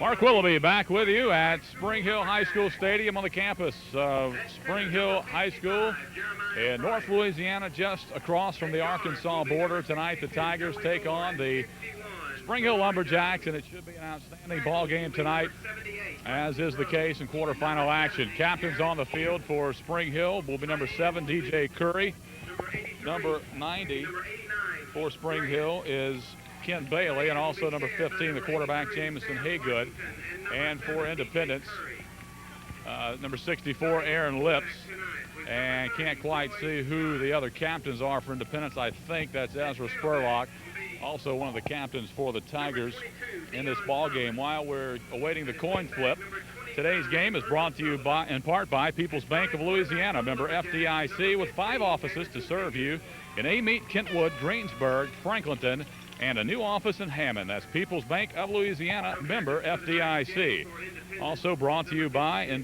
Mark Willoughby back with you at Springhill High School Stadium on the campus of Springhill High School in North Louisiana, just across from the Arkansas border. Tonight the Tigers take on the Springhill Lumberjacks, and it should be an outstanding ball game tonight, as is the case in quarterfinal action. Captains on the field for Springhill will be number 7, DJ Curry. Number 90 for Springhill is Ken Bailey, and also number 15, the quarterback, Jamison Haygood. And for Independence, number 64, Aaron Lips. And can't quite see who the other captains are for Independence. I think that's Ezra Spurlock, also one of the captains for the Tigers in this ball game. While we're awaiting the coin flip, today's game is brought to you in part by People's Bank of Louisiana, member FDIC, with 5 offices to serve you in Amite, Kentwood, Greensburg, Franklinton, and a new office in Hammond. That's People's Bank of Louisiana, member FDIC. Also brought to you by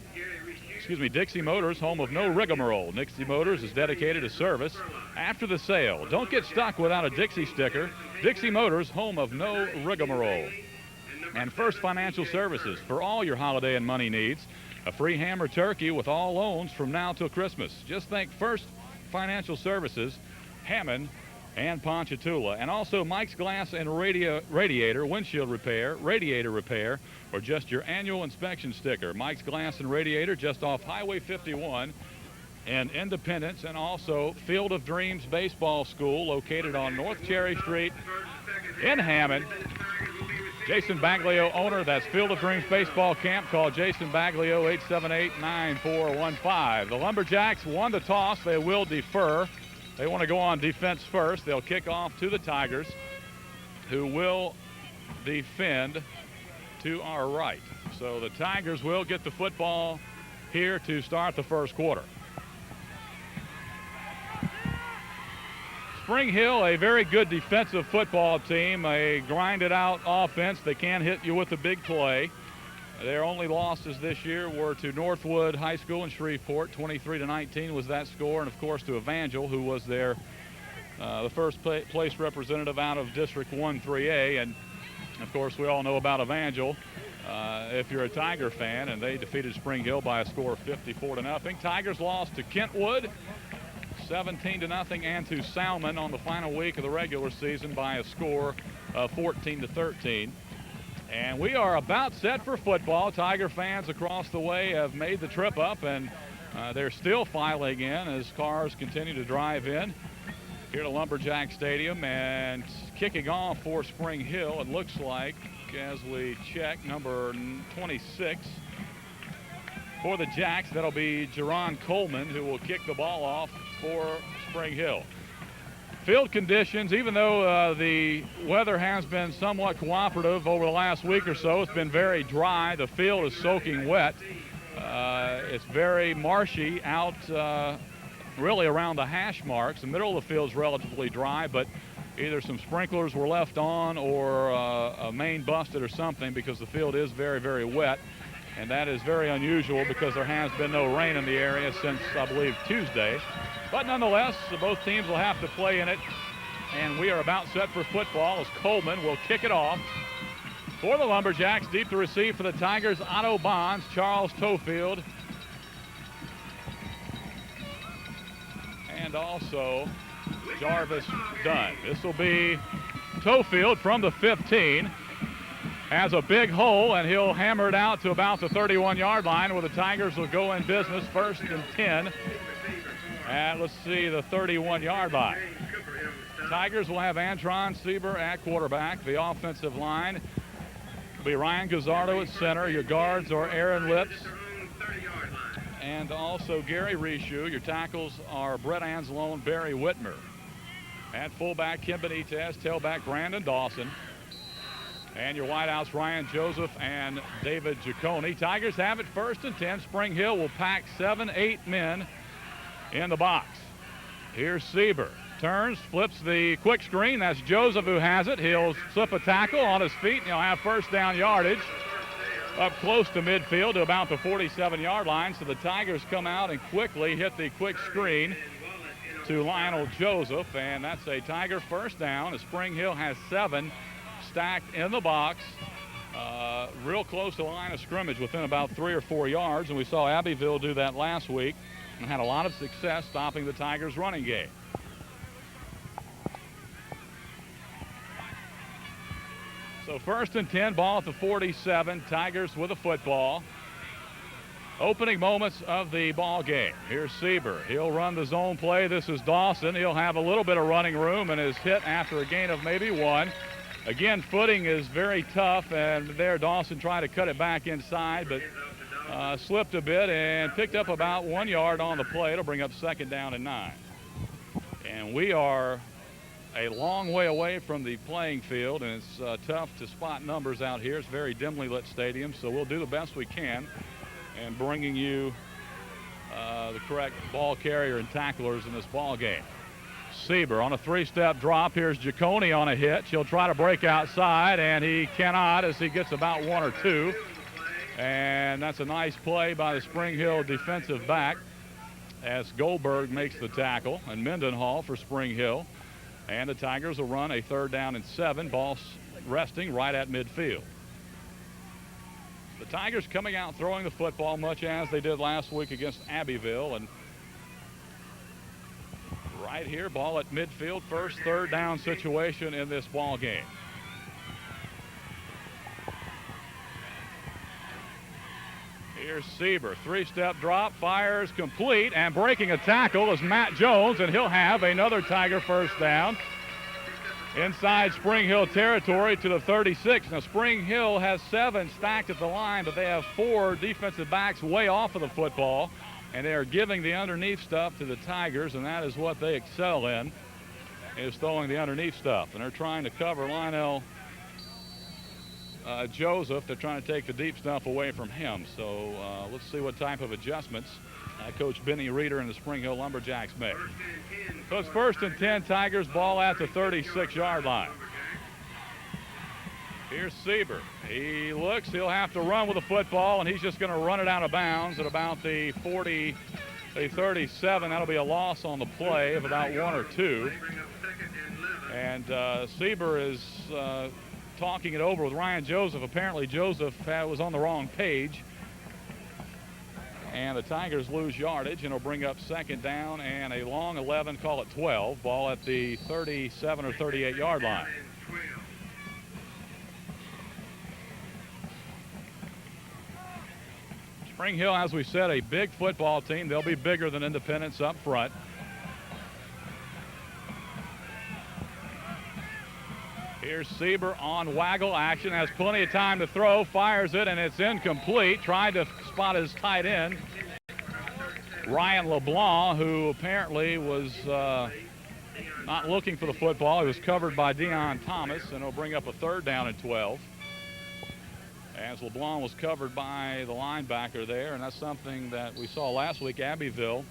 Dixie Motors, home of no rigmarole. Dixie Motors is dedicated to service after the sale. Don't get stuck without a Dixie sticker. Dixie Motors, home of no rigmarole. And First Financial Services, for all your holiday and money needs. A free ham or turkey with all loans from now till Christmas. Just think First Financial Services, Hammond and Ponchatoula. And also Mike's Glass and Radiator, windshield repair, radiator repair, or just your annual inspection sticker. Mike's Glass and Radiator, just off Highway 51 in Independence, and also Field of Dreams Baseball School, located on North Cherry Street in Hammond. Jason Baglio, owner. That's Field of Dreams Baseball Camp. Call Jason Baglio, 878-9415. The Lumberjacks won the toss. They will defer. They want to go on defense first. They'll kick off to the Tigers, who will defend to our right. So the Tigers will get the football here to start the first quarter. Springhill, a very good defensive football team, a grinded out offense. They can hit you with a big play. Their only losses this year were to Northwood High School in Shreveport. 23-19 was that score, and of course to Evangel, who was their the first place representative out of District 1-3A. And of course we all know about Evangel if you're a Tiger fan, and they defeated Springhill by a score of 54-0. Tigers lost to Kentwood 17-0, and to Salmon on the final week of the regular season by a score of 14-13. And we are about set for football. Tiger fans across the way have made the trip up, and they're still filing in as cars continue to drive in here to Lumberjack Stadium. And kicking off for Springhill, it looks like, as we check, number 26 for the Jacks, that'll be Jerron Coleman, who will kick the ball off for Springhill. Field conditions, even though the weather has been somewhat cooperative over the last week or so, it's been very dry. The field is soaking wet. It's very marshy out really around the hash marks. The middle of the field is relatively dry, but either some sprinklers were left on or a main busted or something, because the field is very, very wet. And that is very unusual because there has been no rain in the area since, I believe, Tuesday. But nonetheless, both teams will have to play in it, and we are about set for football as Coleman will kick it off for the Lumberjacks. Deep to receive for the Tigers, Otto Bonds, Charles Tofield, and also Jarvis Dunn. This will be Tofield from the 15. Has a big hole, and he'll hammer it out to about the 31-yard line, where the Tigers will go in business, 1st and 10. And let's see, the 31-yard line. Tigers will have Antron Sieber at quarterback. The offensive line will be Ryan Gazzardo at center. Your guards are Aaron Lips and also Gary Rishu. Your tackles are Brett Anzalone, Barry Whitmer. At fullback, Kim Benitez. Tailback, Brandon Dawson. And your wideouts, Ryan Joseph and David Giacone. Tigers have it 1st and 10. Springhill will pack 7-8 men in the box. Here's Sieber. Turns, flips the quick screen. That's Joseph who has it. He'll slip a tackle on his feet, and he'll have first down yardage up close to midfield to about the 47-yard line. So the Tigers come out and quickly hit the quick screen to Lionel Joseph, and that's a Tiger first down as Springhill has 7 stacked in the box real close to the line of scrimmage within about 3 or 4 yards, and we saw Abbeville do that last week and had a lot of success stopping the Tigers' running game. So 1st and 10, ball at the 47, Tigers with a football. Opening moments of the ball game. Here's Sieber. He'll run the zone play. This is Dawson. He'll have a little bit of running room and is hit after a gain of maybe 1. Again, footing is very tough, and there Dawson tried to cut it back inside, but slipped a bit and picked up about 1 yard on the play. It'll bring up 2nd down and 9. And we are a long way away from the playing field, and it's tough to spot numbers out here. It's a very dimly lit stadium, so we'll do the best we can in bringing you the correct ball carrier and tacklers in this ball game. Sieber on a 3-step drop. Here's Giacone on a hitch. He'll try to break outside, and he cannot as he gets about 1 or 2. And that's a nice play by the Springhill defensive back as Goldberg makes the tackle, and Mendenhall for Springhill. And the Tigers will run a 3rd down and 7, ball resting right at midfield. The Tigers coming out throwing the football much as they did last week against Abbeville, and right here, ball at midfield, 1st 3rd down situation in this ball game. Here's Sieber, 3-step drop, fires complete, and breaking a tackle is Matt Jones, and he'll have another Tiger 1st down inside Springhill territory to the 36. Now Springhill has 7 stacked at the line, but they have 4 defensive backs way off of the football, and they are giving the underneath stuff to the Tigers, and that is what they excel in, is throwing the underneath stuff. And they're trying to cover Lionel Joseph. They're trying to take the deep stuff away from him. So let's see what type of adjustments Coach Benny Reeder and the Springhill Lumberjacks make. So it's 1st and 10, Tigers, ball at the 36-yard line. Here's Sieber. He looks, he'll have to run with the football, and he's just going to run it out of bounds at about the 37. That'll be a loss on the play of about 1 or 2. And Sieber is talking it over with Ryan Joseph. Apparently Joseph was on the wrong page. And the Tigers lose yardage, and it'll bring up 2nd down and a long 11, call it 12. Ball at the 37 or 38-yard line. Springhill, as we said, a big football team. They'll be bigger than Independence up front. Here's Sieber on waggle action, has plenty of time to throw, fires it, and it's incomplete. Tried to spot his tight end, Ryan LeBlanc, who apparently was not looking for the football. He was covered by Deion Thomas, and it'll bring up a 3rd down and 12. As LeBlanc was covered by the linebacker there, and that's something that we saw last week. Abbeville's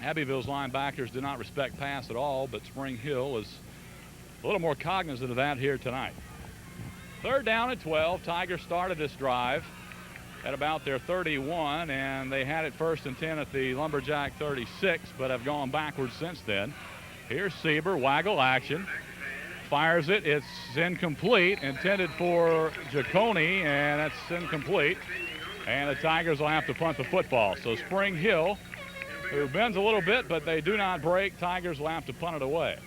linebackers did not respect pass at all, but Springhill is a little more cognizant of that here tonight. 3rd down and 12. Tigers started this drive at about their 31, and they had it 1st and 10 at the Lumberjack 36, but have gone backwards since then. Here's Sieber, waggle action. Fires it. It's incomplete. Intended for Giacone, and that's incomplete. And the Tigers will have to punt the football. So Springhill, who bends a little bit, but they do not break. Tigers will have to punt it away.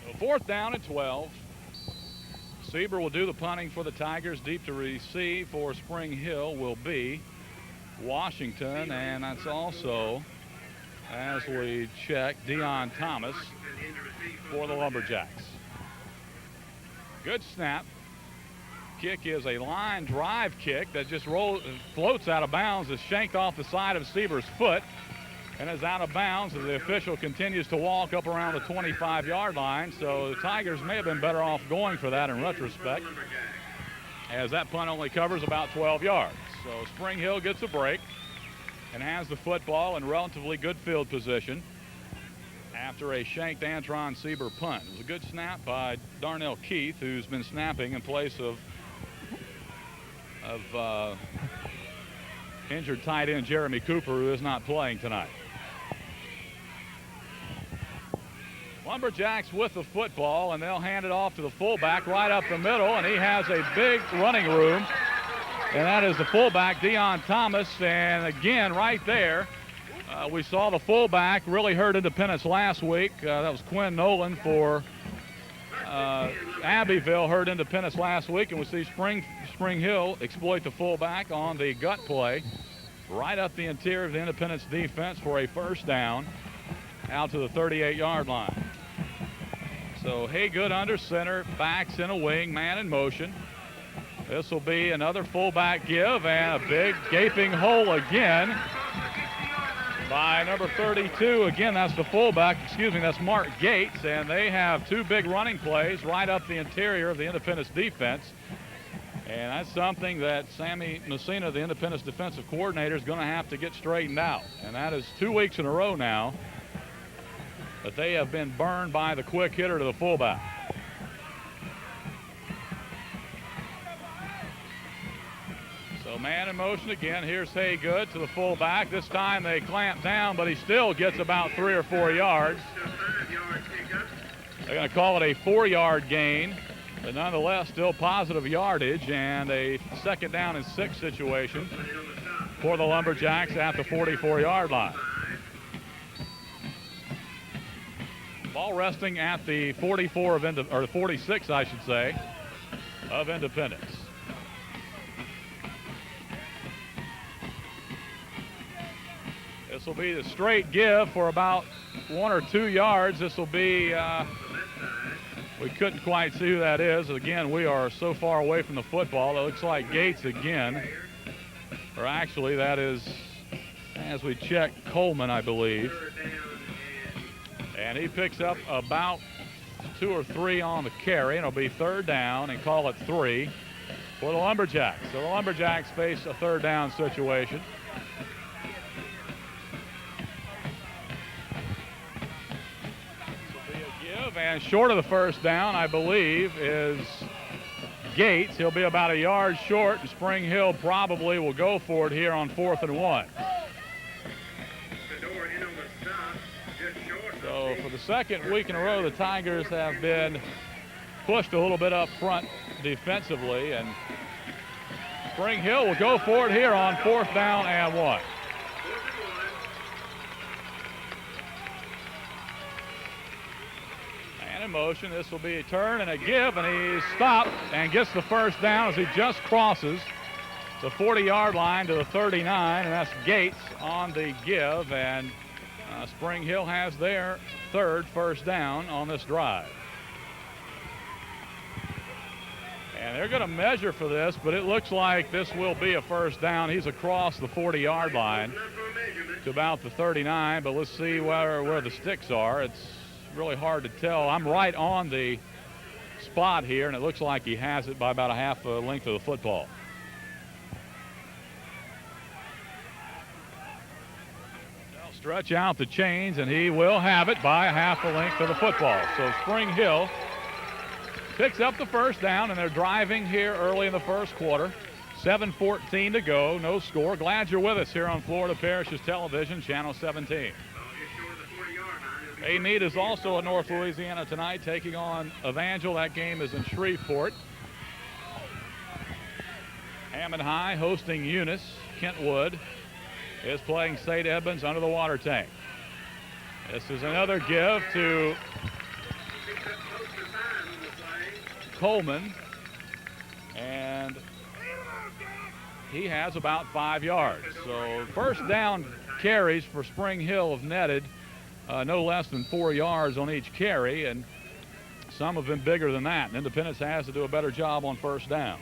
So 4th down and 12. Sieber will do the punting for the Tigers. Deep to receive for Springhill will be Washington, and that's also, as we check, Deion Thomas for the Lumberjacks. Good snap. Kick is a line drive kick that just floats out of bounds, is shanked off the side of Sieber's foot, and is out of bounds as the official continues to walk up around the 25-yard line. So the Tigers may have been better off going for that in retrospect, as that punt only covers about 12 yards. So Springhill gets a break and has the football in relatively good field position after a shanked Antron Sieber punt. It was a good snap by Darnell Keith, who's been snapping in place of injured tight end Jeremy Cooper, who is not playing tonight. Lumberjacks with the football, and they'll hand it off to the fullback right up the middle, and he has a big running room, and that is the fullback, Dion Thomas. And again, right there, we saw the fullback really hurt Independence last week. That was Quinn Nolan for Abbeville, hurt Independence last week, and we see Springhill exploit the fullback on the gut play right up the interior of the Independence defense for a first down out to the 38-yard line. So Haygood under center, backs in a wing, man in motion. This will be another fullback give, and a big gaping hole again by number 32. Again, that's the fullback, that's Mark Gates, and they have two big running plays right up the interior of the Independence defense. And that's something that Sammy Messina, the Independence defensive coordinator, is going to have to get straightened out. And that is 2 weeks in a row now that they have been burned by the quick hitter to the fullback. So man in motion again. Here's Haygood to the fullback. This time they clamp down, but he still gets about 3 or 4 yards. They're going to call it a 4-yard gain, but nonetheless still positive yardage, and a 2nd down and 6 situation for the Lumberjacks at the 44-yard line. Ball resting at the 44 of or 46, I should say, of Independence. This will be the straight give for about 1 or 2 yards. This will be, we couldn't quite see who that is. Again, we are so far away from the football. It looks like Gates again. Or actually, that is, as we check, Coleman, I believe. And he picks up about 2 or 3 on the carry, and it'll be 3rd down, and call it 3 for the Lumberjacks. So the Lumberjacks face a 3rd down situation. This will be a give, and short of the 1st down, I believe, is Gates. He'll be about a yard short, and Springhill probably will go for it here on 4th and 1. So for the 2nd week in a row, the Tigers have been pushed a little bit up front defensively, and Springhill will go for it here on 4th down and 1. And in motion, this will be a turn and a give, and he stopped and gets the 1st down as he just crosses the 40-yard line to the 39, and that's Gates on the give, and Springhill has their 3rd first down on this drive. And they're going to measure for this, but it looks like this will be a 1st down. He's across the 40-yard line to about the 39, but let's see where the sticks are. It's really hard to tell. I'm right on the spot here, and it looks like he has it by about a half a length of the football. Stretch out the chains, and he will have it by a half a length of the football. So Springhill picks up the 1st down, and they're driving here early in the 1st quarter. 7:14 to go, no score. Glad you're with us here on Florida Parish's Television, Channel 17. Amite is also in North Louisiana tonight, taking on Evangel. That game is in Shreveport. Hammond High hosting Eunice. Kentwood is playing St. Edmunds under the water tank. This is another give to Coleman, and he has about 5 yards. So 1st down carries for Springhill have netted no less than 4 yards on each carry, and some have been bigger than that. And Independence has to do a better job on 1st down.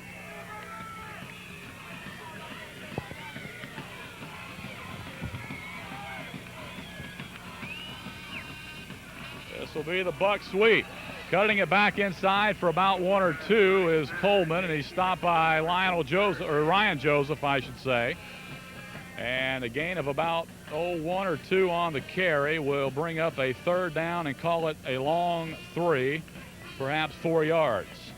This will be the buck sweep. Cutting it back inside for about 1 or 2 is Coleman, and he's stopped by Ryan Joseph, I should say. And a gain of about 1 or 2 on the carry will bring up a 3rd down and call it a long 3, perhaps 4 yards.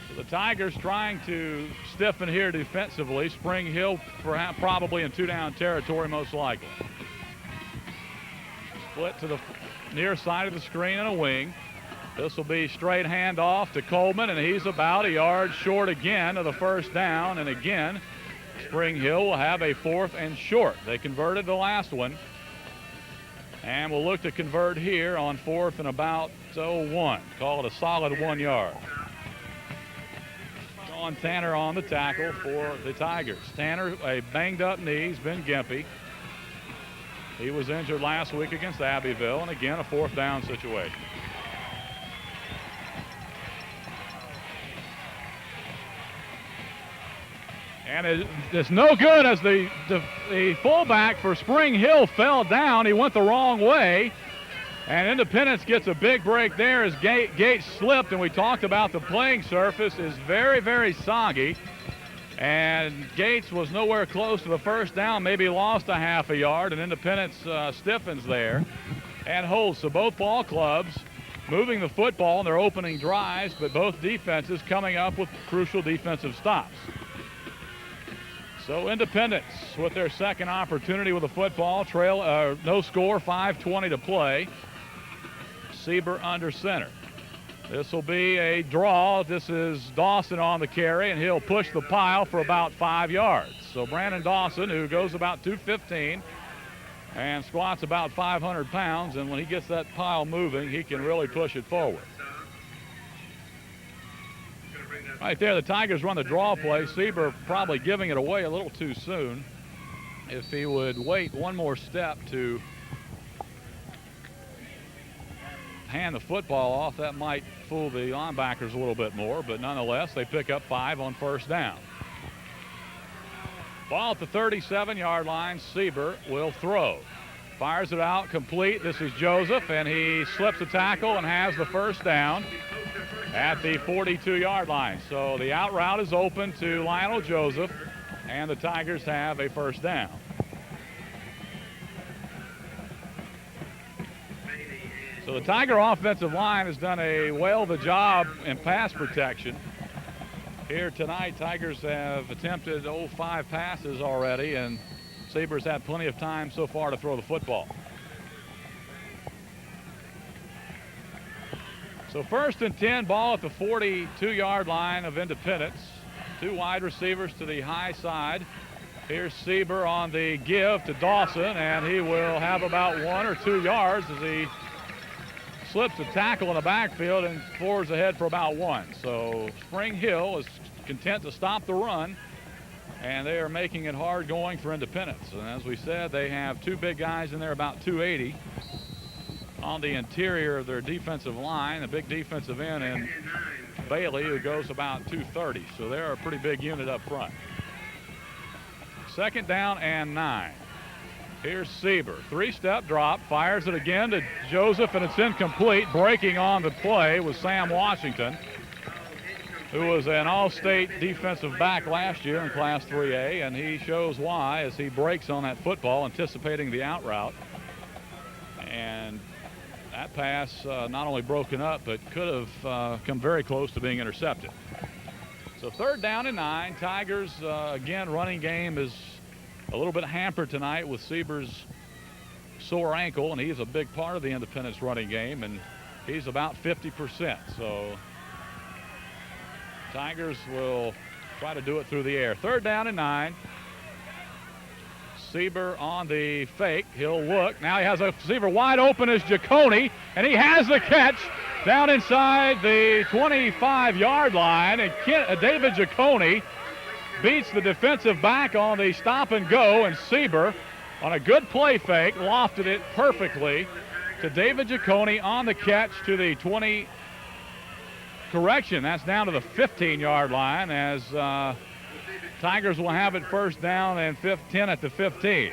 So the Tigers trying to stiffen here defensively. Springhill perhaps probably in 2-down territory most likely. Split to the near side of the screen and a wing. This will be straight handoff to Coleman, and he's about a yard short again of the first down. And again, Springhill will have a 4th and short. They converted the last one. And we'll look to convert here on 4th and about 1. Call it a solid 1 yard. Sean Tanner on the tackle for the Tigers. Tanner, a banged up knee, he's been gimpy. He was injured last week against Abbeville, and again, a 4th down situation. And it's no good as the fullback for Springhill fell down. He went the wrong way. And Independence gets a big break there as Gates slipped. And we talked about the playing surface is very, very soggy. And Gates was nowhere close to the first down, maybe lost a half a yard. And Independence stiffens there and holds. So both ball clubs moving the football in their opening drives, but both defenses coming up with crucial defensive stops. So Independence with their second opportunity with the football, trail, no score, 5:20 to play. Sieber under center. This will be a draw. This is Dawson on the carry, and he'll push the pile for about 5 yards. So Brandon Dawson, who goes about 215 and squats about 500 pounds, and when he gets that pile moving, he can really push it forward. Right there, the Tigers run the draw play. Sieber probably giving it away a little too soon. If he would wait one more step to hand the football off, that might fool the linebackers a little bit more, but nonetheless, they pick up 5 on first down. Ball at the 37-yard line. Sieber will throw. Fires it out, complete. This is Joseph, and he slips a tackle and has the first down at the 42-yard line. So the out route is open to Lionel Joseph, and the Tigers have a first down. So the Tiger offensive line has done a well of a job in pass protection. Here tonight, Tigers have attempted 5 passes already, and Sieber's had plenty of time so far to throw the football. So 1st and 10, ball at the 42-yard line of Independence. 2 wide receivers to the high side. Here's Sieber on the give to Dawson, and he will have about 1 or 2 yards as he slips a tackle in the backfield and forwards ahead for about 1. So Springhill is content to stop the run, and they are making it hard going for Independence. And as we said, they have 2 big guys in there about 280 on the interior of their defensive line, a big defensive end in Bailey, who goes about 230. So they're a pretty big unit up front. 2nd down and 9. Here's Sieber. 3-step drop, fires it again to Joseph, and it's incomplete. Breaking on the play was Sam Washington, who was an all-state defensive back last year in Class 3A, and he shows why as he breaks on that football, anticipating the out route. And that pass not only broken up, but could have come very close to being intercepted. So 3rd down and 9. Tigers, again, running game is a little bit hampered tonight with Sieber's sore ankle, and he's a big part of the Independence running game, and he's about 50%. So Tigers will try to do it through the air. 3rd down and 9. Sieber on the fake. He'll look. Now he has a receiver wide open as Giacone, and he has the catch down inside the 25-yard line. And David Giacone beats the defensive back on the stop and go, and Sieber on a good play fake lofted it perfectly to David Giacone on the catch to the 20. Correction, that's down to the 15-yard line as Tigers will have it first down and 10 at the 15.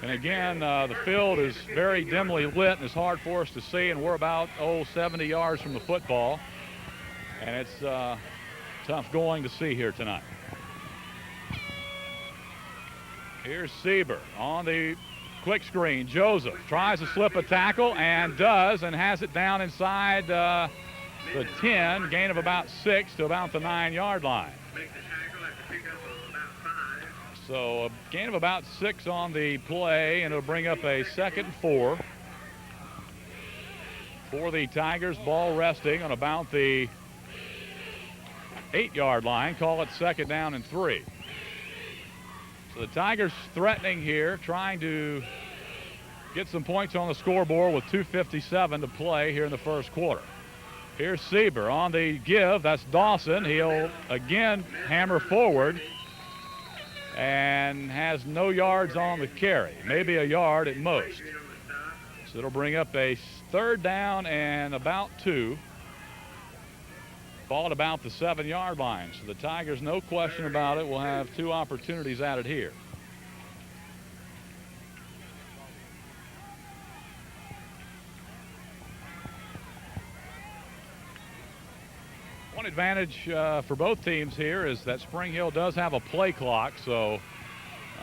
And again, the field is very dimly lit and it's hard for us to see, and we're about 70 yards from the football, and it's tough going to see here tonight. Here's Sieber on the quick screen. Joseph tries to slip a tackle and does, and has it down inside the 10, gain of about 6 to about the 9-yard line. So a gain of about 6 on the play, and it'll bring up a 2nd and 4. for the Tigers. Ball resting on about the 8-yard line. Call it 2nd down and 3. So the Tigers threatening here, trying to get some points on the scoreboard with 2:57 to play here in the first quarter. Here's Sieber on the give. That's Dawson. He'll again hammer forward and has no yards on the carry, maybe a yard at most. So it'll bring up a 3rd down and about 2. Ball at about the 7-yard line. So the Tigers, no question about it, will have 2 opportunities at it here. One advantage for both teams here is that Springhill does have a play clock, so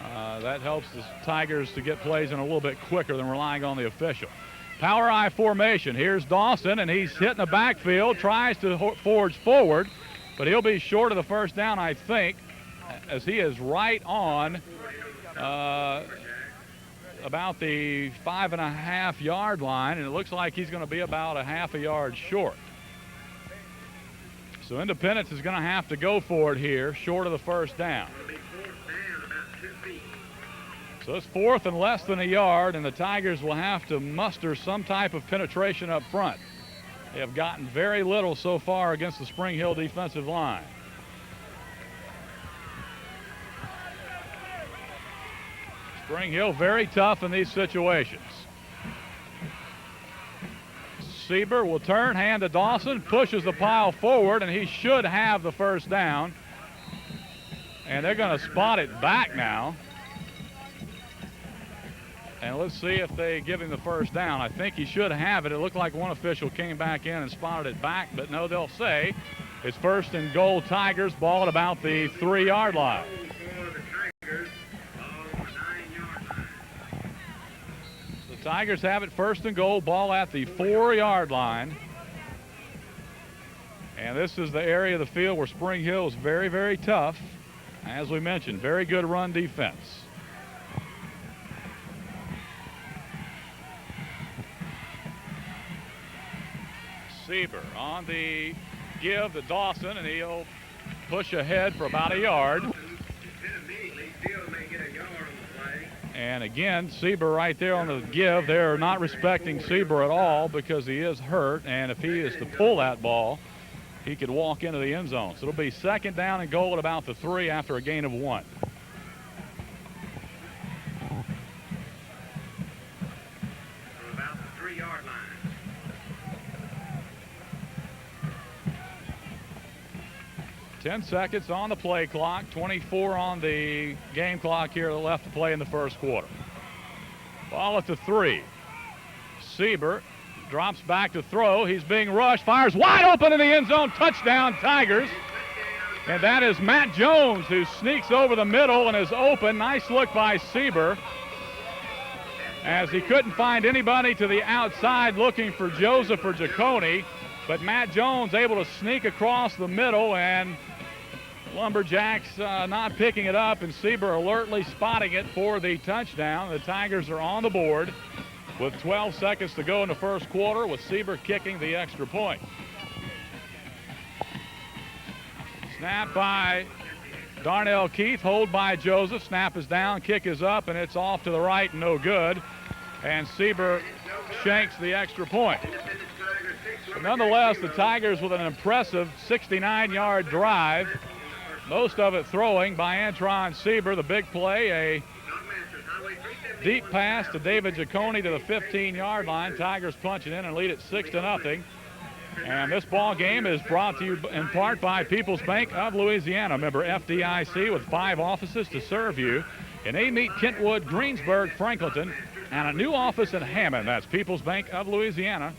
that helps the Tigers to get plays in a little bit quicker than relying on the official. Power I formation. Here's Dawson, and he's hitting the backfield, tries to forge forward, but he'll be short of the 1st down, I think, as he is right on about the 5.5-yard line, and it looks like he's going to be about a half a yard short. So Independence is going to have to go for it here, short of the 1st down. So it's 4th and less than a yard, and the Tigers will have to muster some type of penetration up front. They have gotten very little so far against the Springhill defensive line. Springhill very tough in these situations. Sieber will turn, hand to Dawson, pushes the pile forward, and he should have the 1st down. And they're going to spot it back now. And let's see if they give him the 1st down. I think he should have it. It looked like one official came back in and spotted it back, but no, they'll say it's 1st and goal Tigers, ball at about the 3-yard line. The Tigers have it 1st and goal, ball at the 4-yard line. And this is the area of the field where Springhill is very, very tough. As we mentioned, very good run defense. Sieber on the give to Dawson, and he'll push ahead for about a yard. And again, Sieber right there on the give. They're not respecting Sieber at all because he is hurt, and if he is to pull that ball, he could walk into the end zone. So it'll be 2nd down and goal at about the 3 after a gain of 1. About the 3-yard line. 10 seconds on the play clock, 24 on the game clock here left to play in the first quarter. Ball at the 3. Sieber drops back to throw. He's being rushed, fires wide open in the end zone. Touchdown, Tigers. And that is Matt Jones, who sneaks over the middle and is open. Nice look by Sieber, as he couldn't find anybody to the outside looking for Joseph or Giacone. But Matt Jones able to sneak across the middle, and Lumberjacks not picking it up, and Sieber alertly spotting it for the touchdown. The Tigers are on the board with 12 seconds to go in the first quarter, with Sieber kicking the extra point. Snap by Darnell Keith, hold by Joseph. Snap is down, kick is up, and it's off to the right, no good. And Sieber shanks the extra point. But nonetheless, the Tigers with an impressive 69-yard drive, most of it throwing by Antron Sieber. The big play, a deep pass to David Giacone to the 15-yard line. Tigers punching in and lead it 6-0. And this ball game is brought to you in part by People's Bank of Louisiana, member FDIC, with 5 offices to serve you in Amite, Kentwood, Greensburg, Franklinton, and a new office in Hammond. That's People's Bank of Louisiana,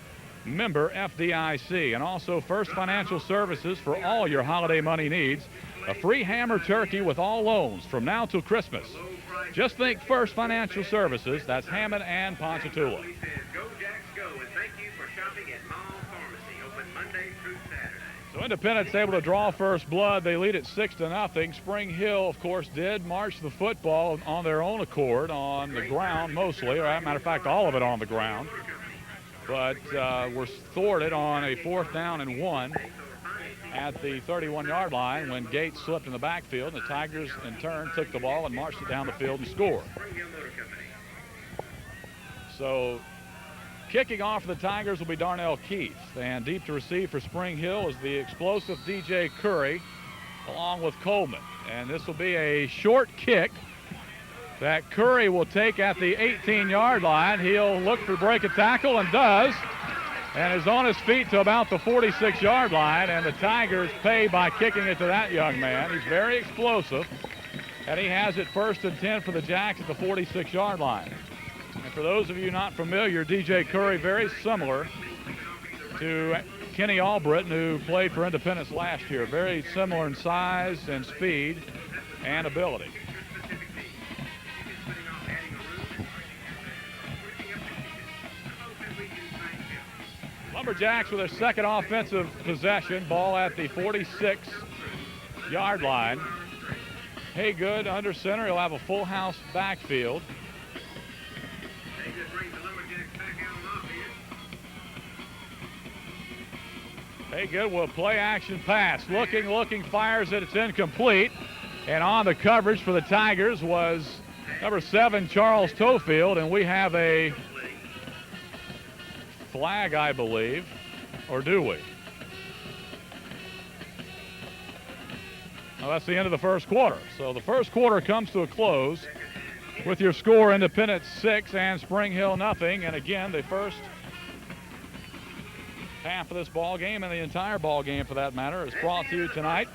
member FDIC. And also First Financial Services for all your holiday money needs. A free hammer turkey with all loans from now till Christmas. Just think First Financial Services. That's Hammond and Ponchatoula. So Independence able to draw first blood. They lead it 6-0. Spring Hill, of course, did march the football on their own accord on the ground mostly, or as a matter of fact, all of it on the ground. but were thwarted on a 4th down and 1 at the 31-yard line when Gates slipped in the backfield. The Tigers, in turn, took the ball and marched it down the field and scored. So kicking off for the Tigers will be Darnell Keith. And deep to receive for Spring Hill is the explosive DJ Curry along with Coleman. And this will be a short kick that Curry will take at the 18-yard line. He'll look for break a tackle and does, and is on his feet to about the 46-yard line, and the Tigers pay by kicking it to that young man. He's very explosive, and he has it 1st and 10 for the Jacks at the 46-yard line. And for those of you not familiar, DJ Curry very similar to Kenny Albritton, who played for Independence last year. Very similar in size and speed and ability. Lumberjacks with their second offensive possession, ball at the 46-yard line. Haygood under center. He'll have a full house backfield. Haygood will play action pass. Looking, fires it. It's incomplete. And on the coverage for the Tigers was number 7, Charles Tofield, and we have a flag, I believe, or do we? Well, that's the end of the first quarter. So the first quarter comes to a close with your score: Independence 6 and Spring Hill nothing. And again, the first half of this ball game, and the entire ball game for that matter, is brought to you tonight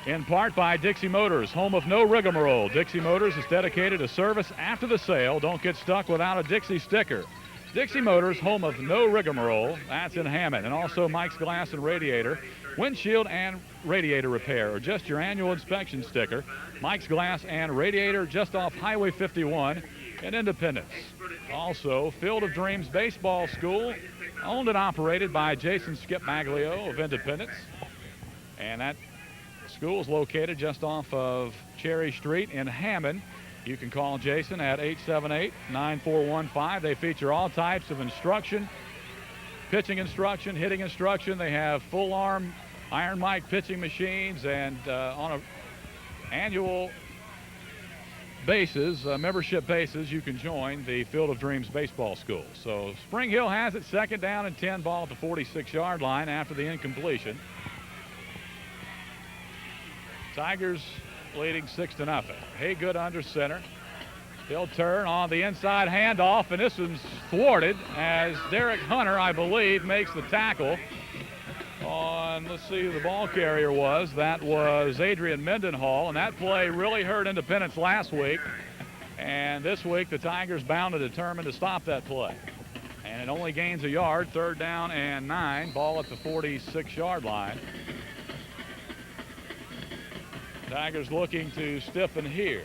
in part by Dixie Motors, home of no rigmarole. Dixie Motors is dedicated to service after the sale. Don't get stuck without a Dixie sticker. Dixie Motors, home of no rigmarole. That's in Hammond. And also Mike's Glass and Radiator, windshield and radiator repair, or just your annual inspection sticker. Mike's Glass and Radiator, just off Highway 51 in Independence. Also, Field of Dreams Baseball School, owned and operated by Jason Skip Maglio of Independence. And that school is located just off of Cherry Street in Hammond. You can call Jason at 878-9415. They feature all types of instruction, pitching instruction, hitting instruction. They have full arm iron mic pitching machines, and on an annual basis, membership basis, you can join the Field of Dreams Baseball School. So Spring Hill has it, 2nd down and 10, ball at the 46-yard line after the incompletion. Tigers leading 6-0. Haygood under center. He'll turn on the inside handoff, and this one's thwarted as Derek Hunter, I believe, makes the tackle on, let's see who the ball carrier was. That was Adrian Mendenhall, and that play really hurt Independence last week. And this week, the Tigers bound and determined to stop that play. And it only gains a yard, 3rd down and 9, ball at the 46-yard line. Tigers looking to stiffen here.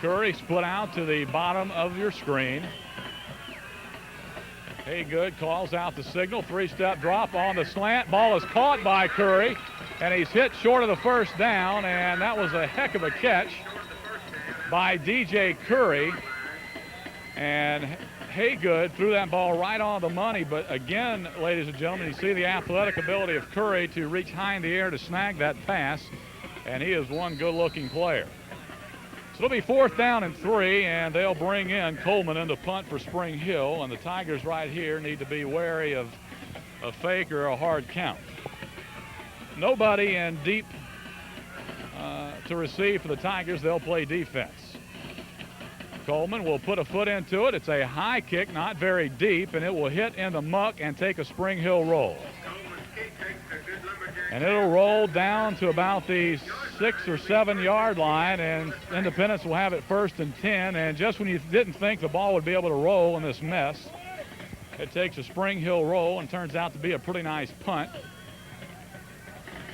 Curry split out to the bottom of your screen. Haygood calls out the signal. 3-step drop on the slant. Ball is caught by Curry, and he's hit short of the 1st down, and that was a heck of a catch by DJ Curry. And Haygood threw that ball right on the money, but again, ladies and gentlemen, you see the athletic ability of Curry to reach high in the air to snag that pass, and he is one good-looking player. So it'll be 4th down and 3, and they'll bring in Coleman in to punt for Spring Hill, and the Tigers right here need to be wary of a fake or a hard count. Nobody in deep to receive for the Tigers. They'll play defense. Coleman will put a foot into it. It's a high kick, not very deep, and it will hit in the muck and take a Spring Hill roll. And it'll roll down to about the 6 or 7 yard line, and Independence will have it 1st and 10. And just when you didn't think the ball would be able to roll in this mess, it takes a Spring Hill roll and turns out to be a pretty nice punt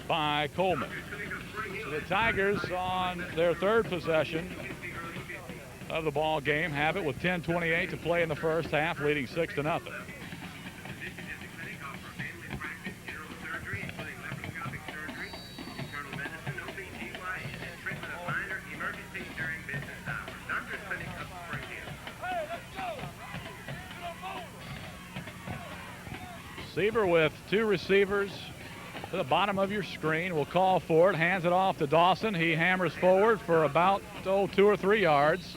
by Coleman. So the Tigers on their 3rd possession of the ball game have it with 10:28 to play in the first half, leading 6-0. Sieber with 2 receivers to the bottom of your screen. Will call for it, hands it off to Dawson. He hammers forward for about 2 or 3 yards,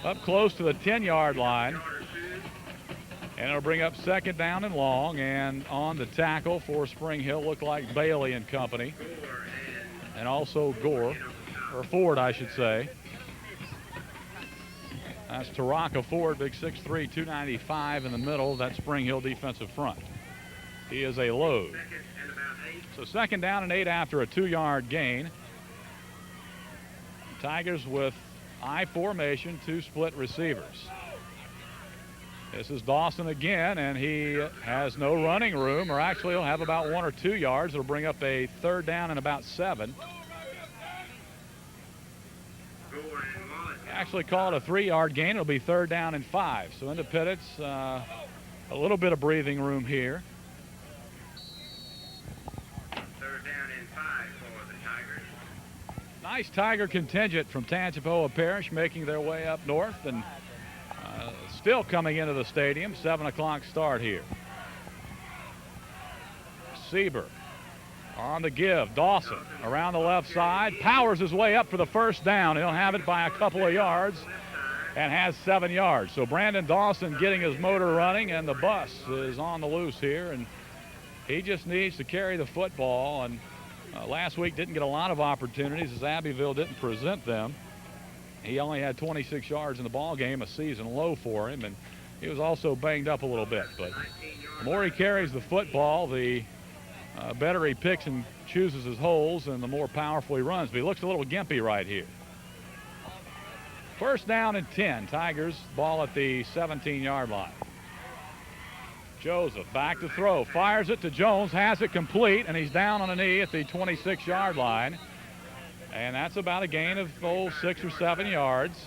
up close to the 10-yard line. And it'll bring up 2nd down and long, and on the tackle for Springhill look like Bailey and company, and also Gore, or Ford, I should say. That's Taraka Ford, big 6'3", 295 in the middle. That Springhill defensive front. He is a load. So 2nd down and 8 after a 2-yard gain. Tigers with I formation, 2 split receivers. This is Dawson again, and he has no running room, or actually he'll have about 1 or 2 yards. It'll bring up a 3rd down and about 7. Actually call it a 3-yard gain. It'll be 3rd down and 5. So Independence, a little bit of breathing room here. 3rd down and 5 for the Tigers. Nice Tiger contingent from Tangipahoa Parish making their way up north, and still coming into the stadium. 7 o'clock start here. Sieber on the give. Dawson around the left side, powers his way up for the 1st down. He'll have it by a couple of yards and has 7 yards. So Brandon Dawson getting his motor running, and the bus is on the loose here, and he just needs to carry the football. And last week didn't get a lot of opportunities as Abbeville didn't present them. He only had 26 yards in the ball game, a season low for him, and he was also banged up a little bit. But the more he carries the football, the better he picks and chooses his holes, and the more powerful he runs. But he looks a little gimpy right here. 1st down and 10. Tigers ball at the 17-yard line. Joseph back to throw, fires it to Jones, has it complete, and he's down on a knee at the 26-yard line. And that's about a gain of 6 or 7 yards.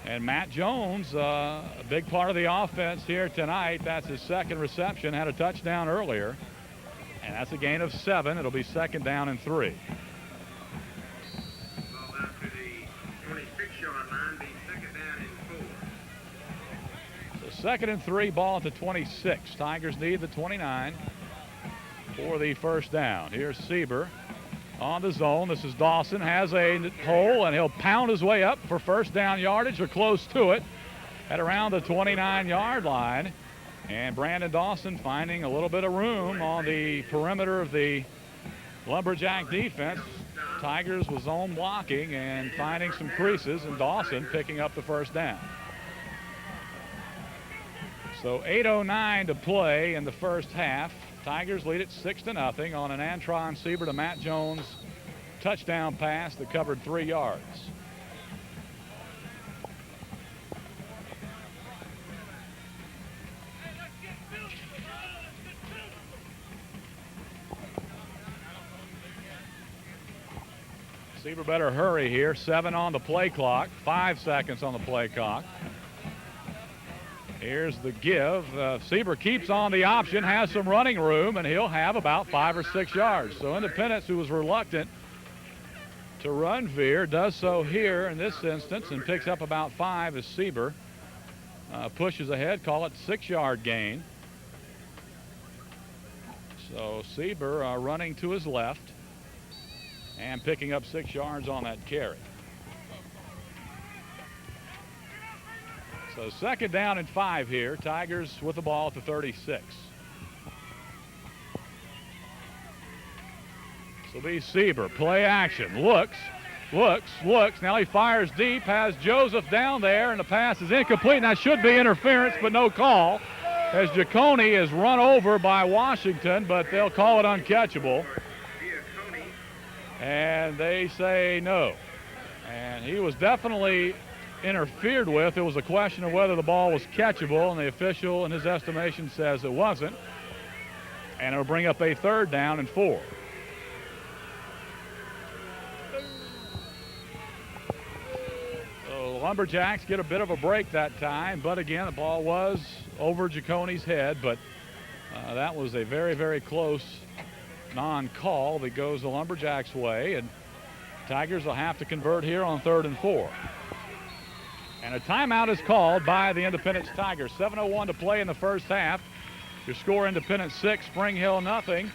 And Matt Jones, a big part of the offense here tonight. That's his 2nd reception, had a touchdown earlier. And that's a gain of 7. It'll be 2nd down and 3. Ball out to the 26-yard line, be 2nd down and 4. So 2nd and 3, ball at the 26. Tigers need the 29 for the 1st down. Here's Sieber on the zone. This is Dawson, has a hole, and he'll pound his way up for 1st down yardage, or close to it, at around the 29-yard line. And Brandon Dawson finding a little bit of room on the perimeter of the Lumberjack defense. Tigers with zone blocking and finding some creases, and Dawson picking up the 1st down. So 8:09 to play in the 1st half. Tigers lead it 6-0 on an Antron Sieber to Matt Jones touchdown pass that covered 3 yards. Sieber better hurry here. 7 on the play clock, 5 seconds on the play clock. Here's the give. Sieber keeps on the option, has some running room, and he'll have about 5 or 6 yards. So Independence, who was reluctant to run veer, does so here in this instance and picks up about 5 as Sieber pushes ahead. Call it 6-yard gain. So Sieber running to his left and picking up 6 yards on that carry. So 2nd down and 5 here. Tigers with the ball at the 36. So be Sieber, play action, looks. Now he fires deep, has Joseph down there, and the pass is incomplete. And that should be interference, but no call, as Giacone is run over by Washington, but they'll call it uncatchable. And they say no. And he was definitely interfered with. It was a question of whether the ball was catchable, and the official in his estimation says it wasn't. And it'll bring up a 3rd down and 4. So the Lumberjacks get a bit of a break that time, but again, the ball was over Giacone's head, but that was a very, very close non-call that goes the Lumberjacks' way, and Tigers will have to convert here on 3rd and 4. And a timeout is called by the Independence Tigers. 7:01 to play in the 1st half. Your score, Independence 6, Spring Hill nothing.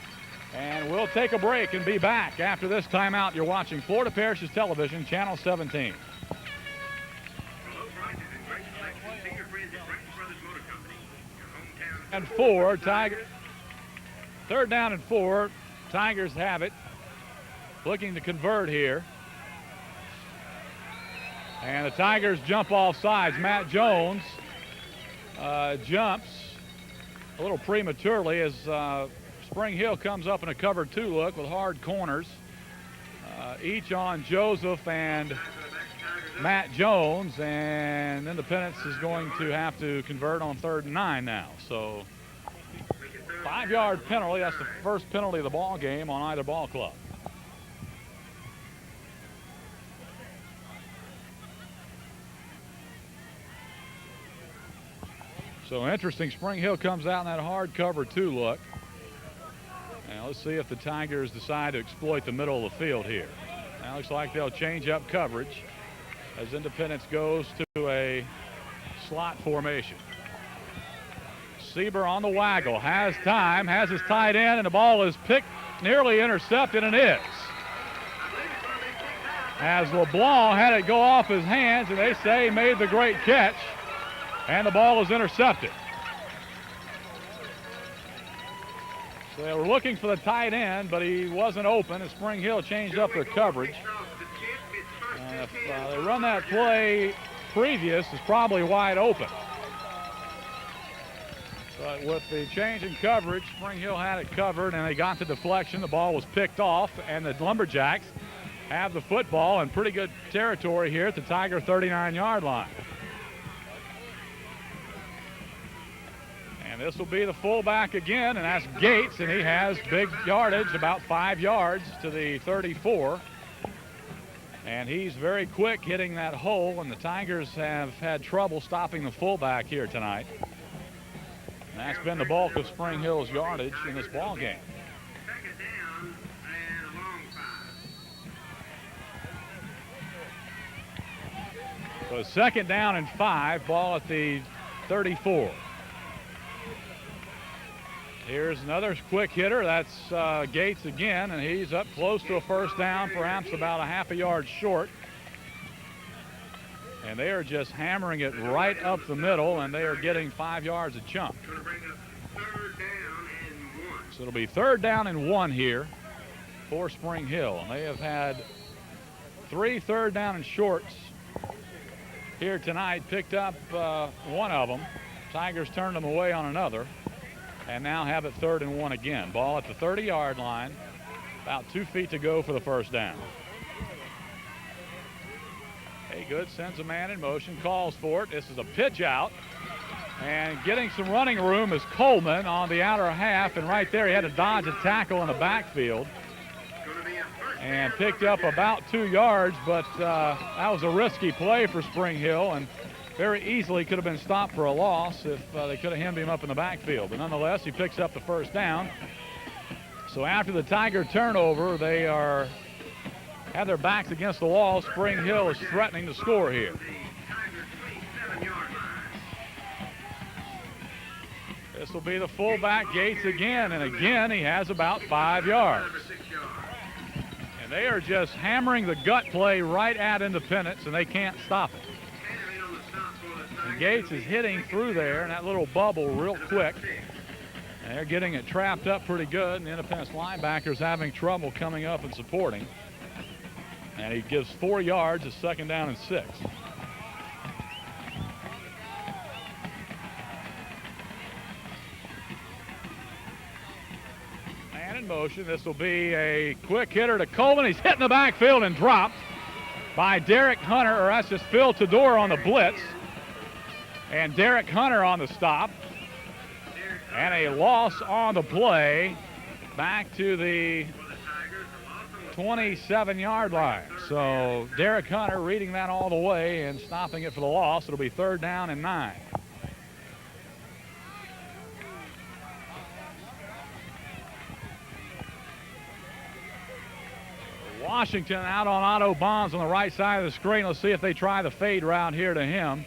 And we'll take a break and be back after this timeout. You're watching Florida Parishes Television, Channel 17. And 4, Tigers. 3rd down and 4. Tigers have it. Looking to convert here. And the Tigers jump off sides. Matt Jones jumps a little prematurely as Spring Hill comes up in a cover 2 look with hard corners. Each on Joseph and Matt Jones, and Independence is going to have to convert on 3rd and 9 now. So 5-yard penalty. That's the first penalty of the ball game on either ball club. So interesting, Spring Hill comes out in that hard cover 2 look. Now let's see if the Tigers decide to exploit the middle of the field here. Now looks like they'll change up coverage as Independence goes to a slot formation. Sieber on the waggle, has time, has his tight end, and the ball is picked, nearly intercepted, and is. As LeBlanc had it go off his hands, and they say he made the great catch, and the ball is intercepted. So they were looking for the tight end, but he wasn't open, and Spring Hill changed up their coverage. And if they run that play previous, it's probably wide open. But with the change in coverage, Spring Hill had it covered, and they got the deflection. The ball was picked off, and the Lumberjacks have the football in pretty good territory here at the Tiger 39-yard line. And this will be the fullback again, and that's Gates, and he has big yardage, about 5 yards to the 34. And he's very quick hitting that hole, and the Tigers have had trouble stopping the fullback here tonight. And that's been the bulk of Spring Hill's yardage in this ball game. Second down and a long 5. So 2nd down and 5, ball at the 34. Here's another quick hitter. That's Gates again, and he's up close to a first down, perhaps about a half a yard short. And they are just hammering it right up the middle, and they are getting 5 yards a chunk. Going to bring up 3rd down and 1. So it'll be 3rd down and 1 here for Spring Hill. And they have had 3 3rd down and shorts here tonight, picked up one of them. Tigers turned them away on another, and now have it 3rd and 1 again. Ball at the 30-yard line, about 2 feet to go for the first down. A good sends a man in motion, calls for it. This is a pitch out, and getting some running room is Coleman on the outer half, and right there he had to dodge a tackle in the backfield and picked up about 2 yards, but that was a risky play for Spring Hill, and very easily could have been stopped for a loss if they could have hemmed him up in the backfield. But nonetheless, he picks up the first down. So after the Tiger turnover, they have their backs against the wall. Spring Hill is threatening to score here. This will be the fullback, Gates, again, and again he has about 5 yards. And they are just hammering the gut play right at Independence, and they can't stop it. And Gates is hitting through there in that little bubble real quick. And they're getting it trapped up pretty good, and the Independence linebackers having trouble coming up and supporting. And he gives 4 yards, a 2nd down and 6. Man in motion. This will be a quick hitter to Coleman. He's hit in the backfield and dropped by Derek Hunter, or that's just Phil Tador on the blitz. And Derek Hunter on the stop. And a loss on the play back to the 27-yard line. So Derek Hunter reading that all the way and stopping it for the loss. It'll be 3rd down and 9. Washington out on Otto Bonds on the right side of the screen. Let's see if they try the fade route here to him.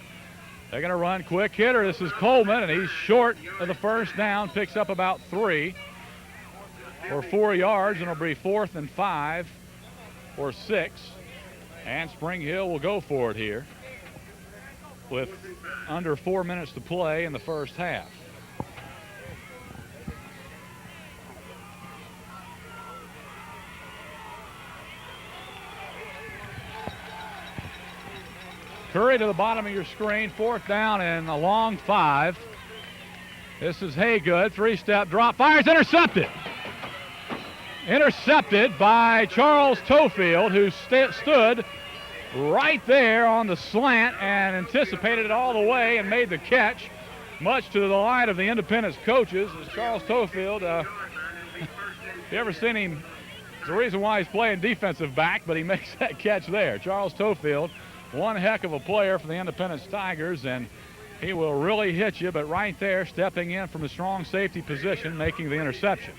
They're going to run quick hitter. This is Coleman, and he's short of the first down, picks up about 3 or 4 yards, and it'll be 4th and 5 or 6. And Springhill will go for it here with under 4 minutes to play in the first half. Curry to the bottom of your screen, 4th down and a long 5. This is Haygood, 3-step drop, fires, intercepted. Intercepted by Charles Tofield, who stood right there on the slant and anticipated it all the way and made the catch, much to the delight of the Independence coaches. As Charles Tofield, if you ever seen him, there's a reason why he's playing defensive back, but he makes that catch there. Charles Tofield, one heck of a player for the Independence Tigers, and he will really hit you, but right there, stepping in from a strong safety position, making the interception.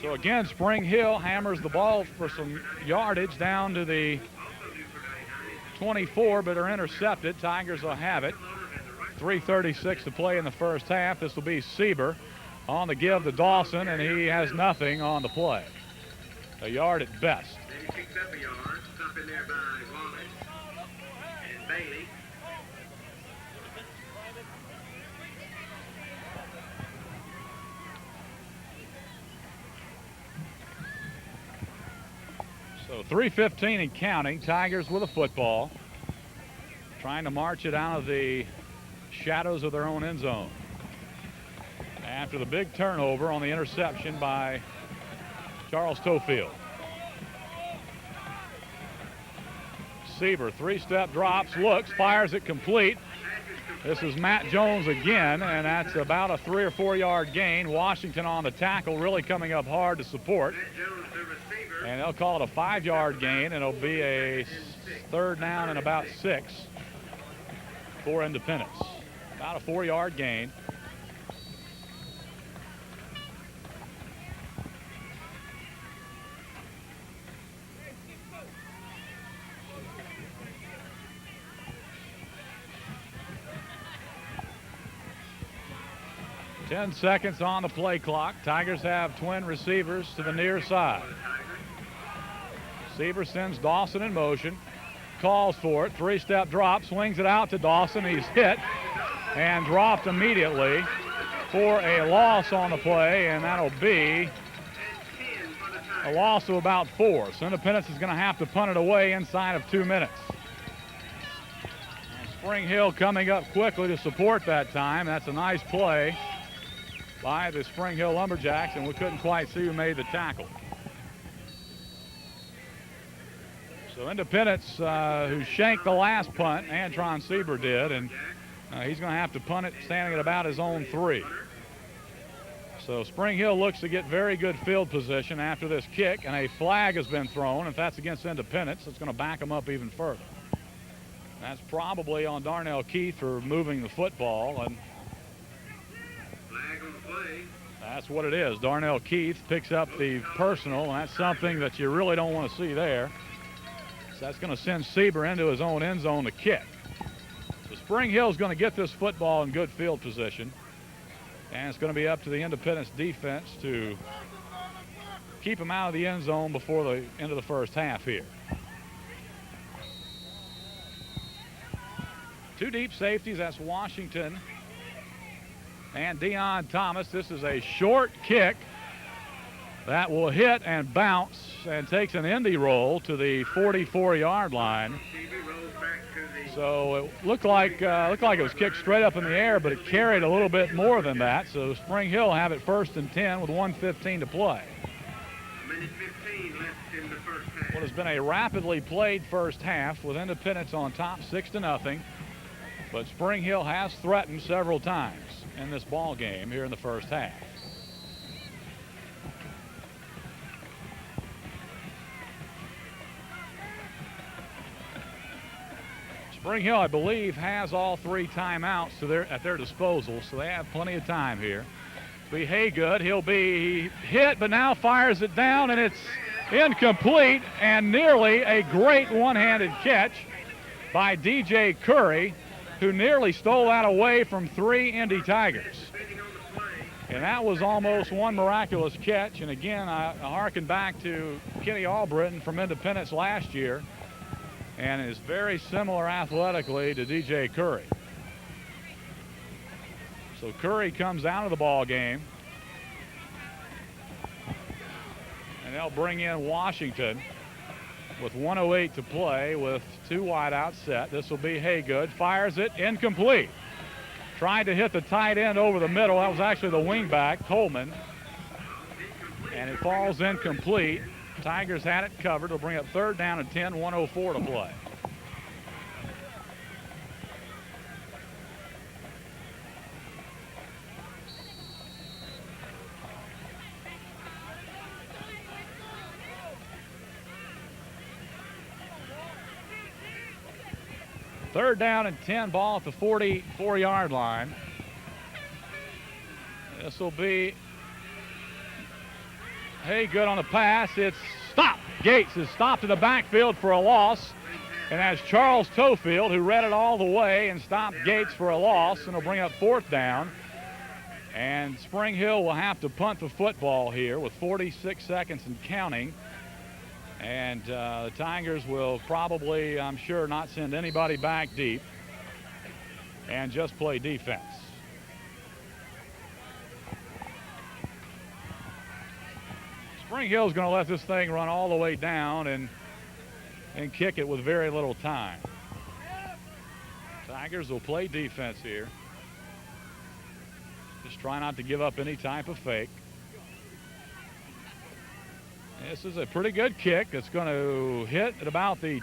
So again, Springhill hammers the ball for some yardage down to the 24, but are intercepted. Tigers will have it. 3:36 to play in the first half. This will be Sieber on the give to Dawson, and he has nothing on the play. A yard at best. Then he picks up a yard, stop in there by Wallace and Bailey. So 3:15 and counting. Tigers with a football, trying to march it out of the shadows of their own end zone. After the big turnover on the interception by Charles Tofield. Sieber, 3-step drops, looks, fires it complete. This is Matt Jones again, and that's about a 3 or 4 yard gain. Washington on the tackle, really coming up hard to support. And they'll call it a 5-yard gain, and it'll be a 3rd down and about 6 for Independence. About a 4-yard gain. Ten seconds on the play clock. Tigers have twin receivers to the near side. Sieber sends Dawson in motion, calls for it, 3-step drop, swings it out to Dawson. He's hit and dropped immediately for a loss on the play, and that'll be a loss of about 4. So Independence is going to have to punt it away inside of 2 minutes. And Springhill coming up quickly to support that time. That's a nice play by the Springhill Lumberjacks, and we couldn't quite see who made the tackle. So Independence, who shanked the last punt, Antron Sieber did, and he's going to have to punt it standing at about his own 3. So Springhill looks to get very good field position after this kick, and a flag has been thrown. If that's against Independence, it's going to back them up even further. That's probably on Darnell Keith for moving the football, and that's what it is. Darnell Keith picks up the personal, and that's something that you really don't want to see there. So that's going to send Sieber into his own end zone to kick. So Springhill's going to get this football in good field position, and it's going to be up to the Independence defense to keep him out of the end zone before the end of the first half here. 2 deep safeties, that's Washington and Deion Thomas. This is a short kick that will hit and bounce and takes an Indy roll to the 44-yard line. So it looked like it was kicked straight up in the air, but it carried a little bit more than that. So Springhill have it 1st and 10 with 1:15 to play. A minute 15 left in the first half. What has been a rapidly played first half with Independence on top 6-0. But Springhill has threatened several times in this ball game here in the first half. Springhill, I believe, has all 3 timeouts at their disposal, so they have plenty of time here. Be Haygood, he'll be hit, but now fires it down, and it's incomplete, and nearly a great one-handed catch by DJ Curry, who nearly stole that away from 3 Indy Tigers. And that was almost one miraculous catch. And again, I harken back to Kenny Albritton from Independence last year, and is very similar athletically to DJ Curry. So Curry comes out of the ball game, and they'll bring in Washington with 1:08 to play with 2 wideouts set. This will be Haygood, fires it, incomplete. Tried to hit the tight end over the middle. That was actually the wingback, Coleman. And it falls incomplete. Tigers had it covered. It'll bring up 3rd down and 10, 1:04 to play. Third down and 10, ball at the 44-yard line. This will be Haygood on the pass. It's stopped. Gates is stopped in the backfield for a loss. And that's Charles Tofield, who read it all the way and stopped Gates for a loss, and will bring up 4th down. And Springhill will have to punt the football here with 46 seconds and counting. And the Tigers will probably, I'm sure, not send anybody back deep and just play defense. Springhill's going to let this thing run all the way down and kick it with very little time. Tigers will play defense here. Just try not to give up any type of fake. This is a pretty good kick. It's going to hit at about the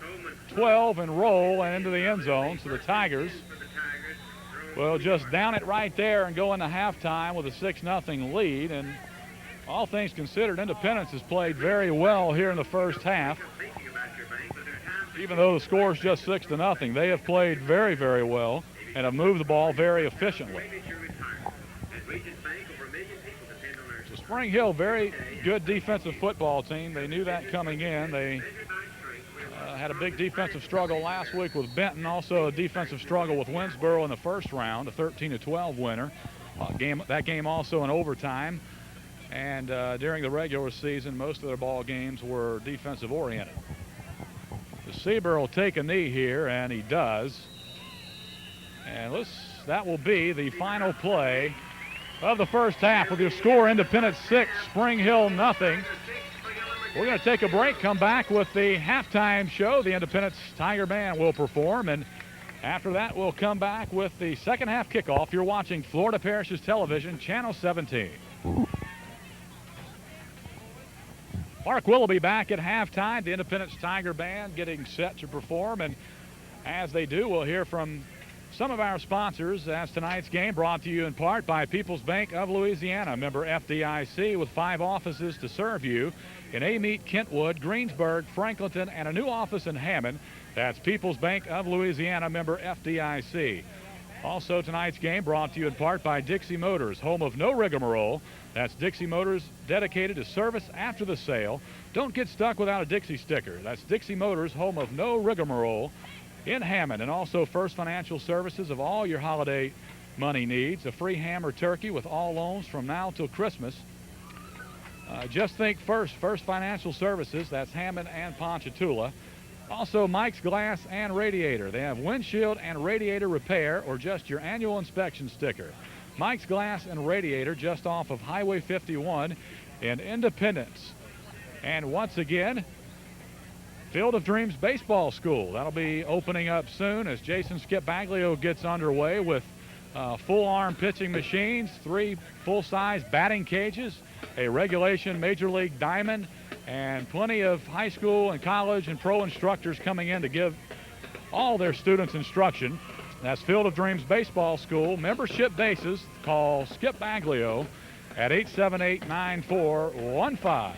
12 and roll and into the end zone. So the Tigers will just down it right there and go into halftime with a 6-0 lead. And all things considered, Independence has played very well here in the first half. Even though the score is just 6-0, they have played very, very well and have moved the ball very efficiently. Springhill, very good defensive football team. They knew that coming in. They had a big defensive struggle last week with Benton, also a defensive struggle with Winsboro in the first round, a 13-12 winner. That game also in overtime. And during the regular season, most of their ball games were defensive oriented. The Seaber will take a knee here, and he does. And that will be the final play of the first half with your score: Independence 6, Springhill 0. We're going to take a break, come back with the halftime show. The Independence Tiger Band will perform, and after that we'll come back with the second half kickoff. You're watching Florida Parishes Television, Channel 17. Mark Willoughby back at halftime. The Independence Tiger Band getting set to perform, and as they do, we'll hear from some of our sponsors as tonight's game brought to you in part by People's Bank of Louisiana, member FDIC, with 5 offices to serve you in Amite, Kentwood, Greensburg, Franklinton, and a new office in Hammond. That's People's Bank of Louisiana, member FDIC. Also tonight's game brought to you in part by Dixie Motors, home of no rigmarole. That's Dixie Motors, dedicated to service after the sale. Don't get stuck without a Dixie sticker. That's Dixie Motors, home of no rigmarole in Hammond. And also First Financial Services of all your holiday money needs. A free ham or turkey with all loans from now till Christmas. Just think First Financial Services. That's Hammond and Ponchatoula. Also Mike's Glass and Radiator. They have windshield and radiator repair or just your annual inspection sticker. Mike's Glass and Radiator, just off of Highway 51 in Independence. And once again, Field of Dreams Baseball School. That'll be opening up soon as Jason Skip Baglio gets underway with full-arm pitching machines, 3 full-size batting cages, a regulation Major League diamond, and plenty of high school and college and pro instructors coming in to give all their students instruction. That's Field of Dreams Baseball School. Membership basis, call Skip Baglio at 878-9415.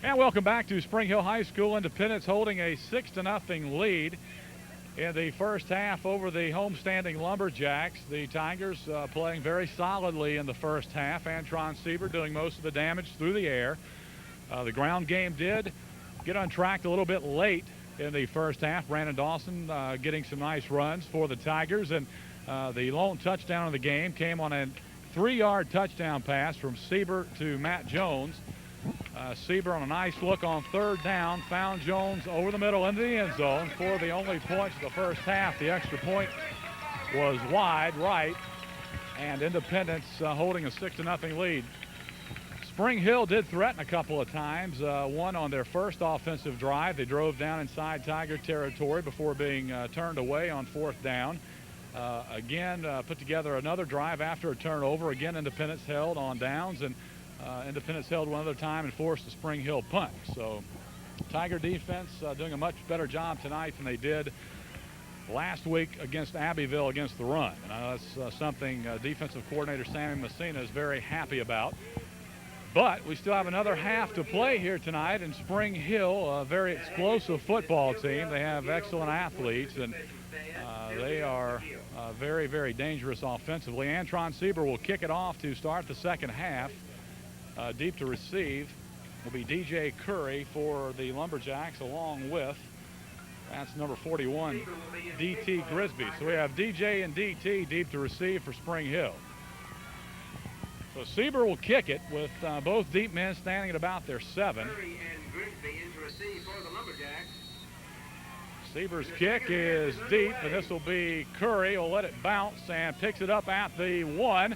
And welcome back to Spring Hill High School. Independence holding a 6-0 lead in the first half over the homestanding Lumberjacks. The Tigers playing very solidly in the first half. Antron Sieber doing most of the damage through the air. The ground game did get untracked a little bit late in the first half. Brandon Dawson getting some nice runs for the Tigers. And the lone touchdown of the game came on a 3-yard touchdown pass from Sieber to Matt Jones. Sieber on a nice look on third down, found Jones over the middle into the end zone for the only points of the first half. The extra point was wide right, and Independence holding a 6-0 lead. Spring Hill did threaten a couple of times. One on their first offensive drive. They drove down inside Tiger territory before being turned away on fourth down. Again, put together another drive after a turnover. Again, Independence held on downs, and Independence held one other time and forced the Spring Hill punt. So Tiger defense doing a much better job tonight than they did last week against Abbeville against the run. And that's something defensive coordinator Sammy Messina is very happy about. But we still have another half to play here tonight, and Spring Hill, a very explosive football team. They have excellent athletes, and they are very, very dangerous offensively. Antron Sieber will kick it off to start the second half. Deep to receive will be DJ Curry for the Lumberjacks, along with, that's number 41, DT Grisby. So we have DJ and DT deep to receive for Spring Hill. So Sieber will kick it with both deep men standing at about their 7. Curry and Grisby in to receive for the Lumberjacks. Sieber's kick is deep, and this will be Curry. Will let it bounce and picks it up at the 1.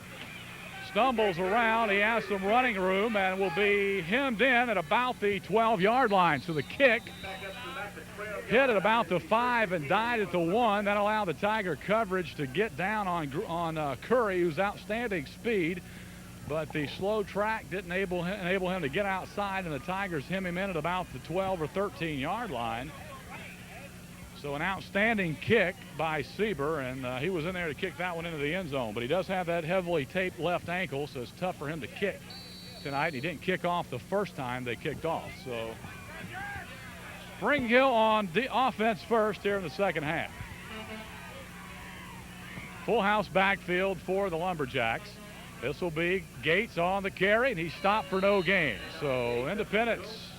Stumbles around. He has some running room and will be hemmed in at about the 12-yard line. So the kick hit at about the 5 and died at the 1. That allowed the Tiger coverage to get down on Curry, who's outstanding speed. But the slow track didn't enable him to get outside, and the Tigers hem him in at about the 12 or 13-yard line. So an outstanding kick by Sieber, and he was in there to kick that one into the end zone. But he does have that heavily taped left ankle, so it's tough for him to kick tonight. He didn't kick off the first time they kicked off. So Spring Hill on the offense first here in the second half. Full house backfield for the Lumberjacks. This will be Gates on the carry, and he stopped for no gain. So Independence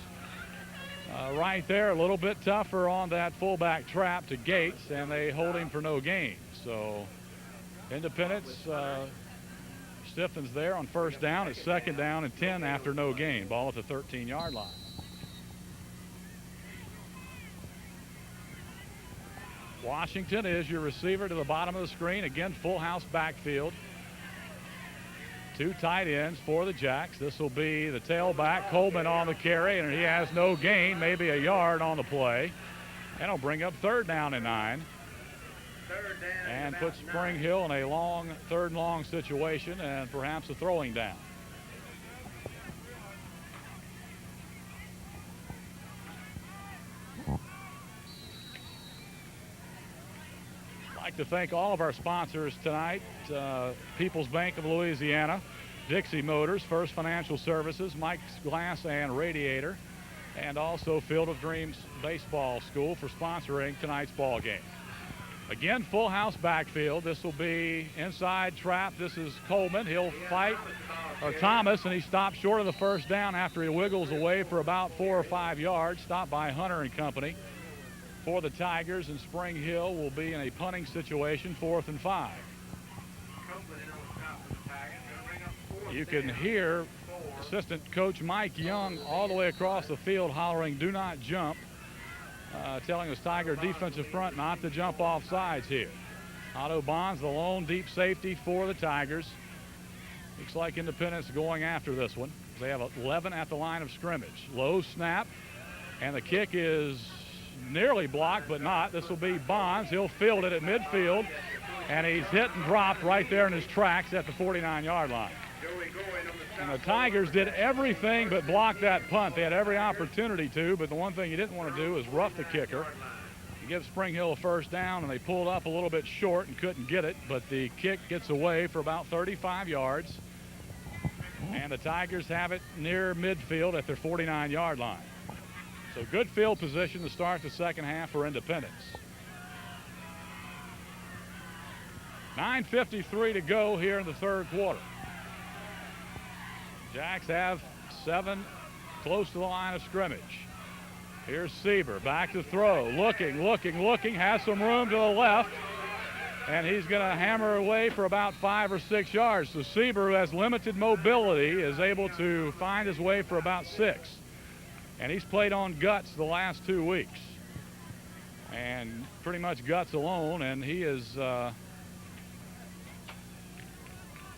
right there, a little bit tougher on that fullback trap to Gates, and they hold him for no gain. So Independence stiffens there on first down. It's second down and 10 after no gain. Ball at the 13-yard line. Washington is your receiver to the bottom of the screen. Again, full house backfield. 2 tight ends for the Jacks. This will be the tailback, Coleman on the carry, and he has no gain, maybe a yard on the play. And it'll bring up third down and 9. And put Spring Hill in a long, third and long situation and perhaps a throwing down. I'd like to thank all of our sponsors tonight. People's Bank of Louisiana, Dixie Motors, First Financial Services, Mike's Glass and Radiator, and also Field of Dreams Baseball School for sponsoring tonight's ball game. Again, full house backfield. This will be inside trap. This is Coleman. He'll fight, or Thomas, and he stopped short of the first down after he wiggles away for about 4 or 5 yards. Stopped by Hunter and company for the Tigers, and Spring Hill will be in a punting situation, 4th and 5. You can hear assistant coach Mike Young all the way across the field hollering, "Do not jump," telling his Tiger defensive front not to jump off sides here. Otto Bonds, the lone deep safety for the Tigers. Looks like Independence going after this one. They have 11 at the line of scrimmage. Low snap, and the kick is nearly blocked, but not. This will be Bonds. He'll field it at midfield, and he's hit and dropped right there in his tracks at the 49-yard line. And the Tigers did everything but block that punt. They had every opportunity to, but the one thing you didn't want to do is rough the kicker. You give Spring Hill a first down, and they pulled up a little bit short and couldn't get it, but the kick gets away for about 35 yards. And the Tigers have it near midfield at their 49-yard line. So good field position to start the second half for Independence. 9:53 to go here in the third quarter. Jacks have 7 close to the line of scrimmage. Here's Sieber back to throw. Looking, has some room to the left. And he's going to hammer away for about 5 or 6 yards. So Sieber, who has limited mobility, is able to find his way for about 6. And he's played on guts the last 2 weeks. And pretty much guts alone, and he is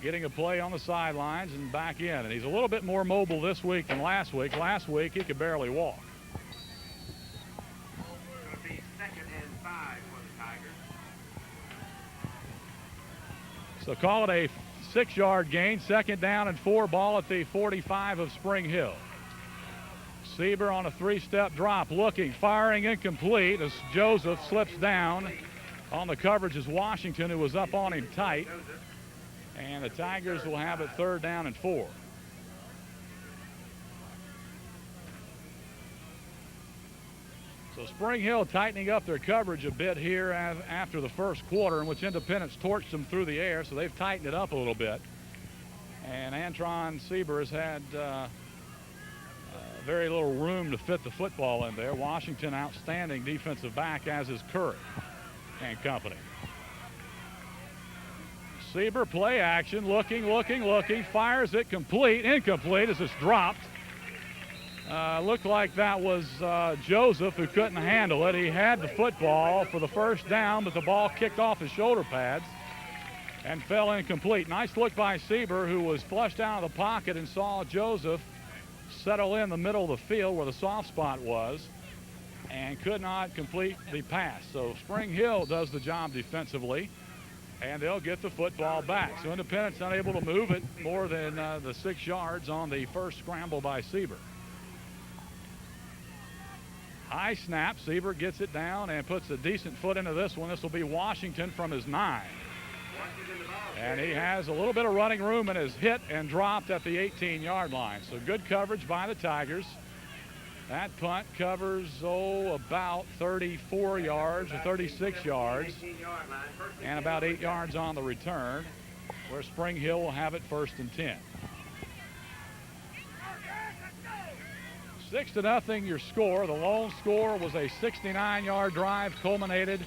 getting a play on the sidelines and back in. And he's a little bit more mobile this week than last week. Last week, he could barely walk. It'll be 2nd and 5 for the Tigers. So call it a 6-yard gain. 2nd down and 4, ball at the 45 of Spring Hill. Sieber on a 3-step drop, looking, firing, incomplete as Joseph slips down on the coverage as Washington, who was up on him tight. And the Tigers will have it 3rd down and 4. So Spring Hill tightening up their coverage a bit here after the first quarter, in which Independence torched them through the air, so they've tightened it up a little bit. And Antron Sieber has had very little room to fit the football in there. Washington, outstanding defensive back, as is Curry and company. Sieber, play action, looking, fires it, incomplete as it's dropped. Looked like that was Joseph, who couldn't handle it. He had the football for the first down, but the ball kicked off his shoulder pads and fell incomplete. Nice look by Sieber, who was flushed out of the pocket and saw Joseph settle in the middle of the field where the soft spot was and could not complete the pass. So Spring Hill does the job defensively, and they'll get the football back. So Independence unable to move it more than the 6 yards on the first scramble by Sieber. High snap. Sieber gets it down and puts a decent foot into this one. This will be Washington from his 9. And he has a little bit of running room and is hit and dropped at the 18-yard line. So good coverage by the Tigers. That punt covers, about 34 yards or 36 yards. And about 8 yards on the return, where Spring Hill will have it 1st and 10. 6-0 your score. The lone score was a 69-yard drive culminated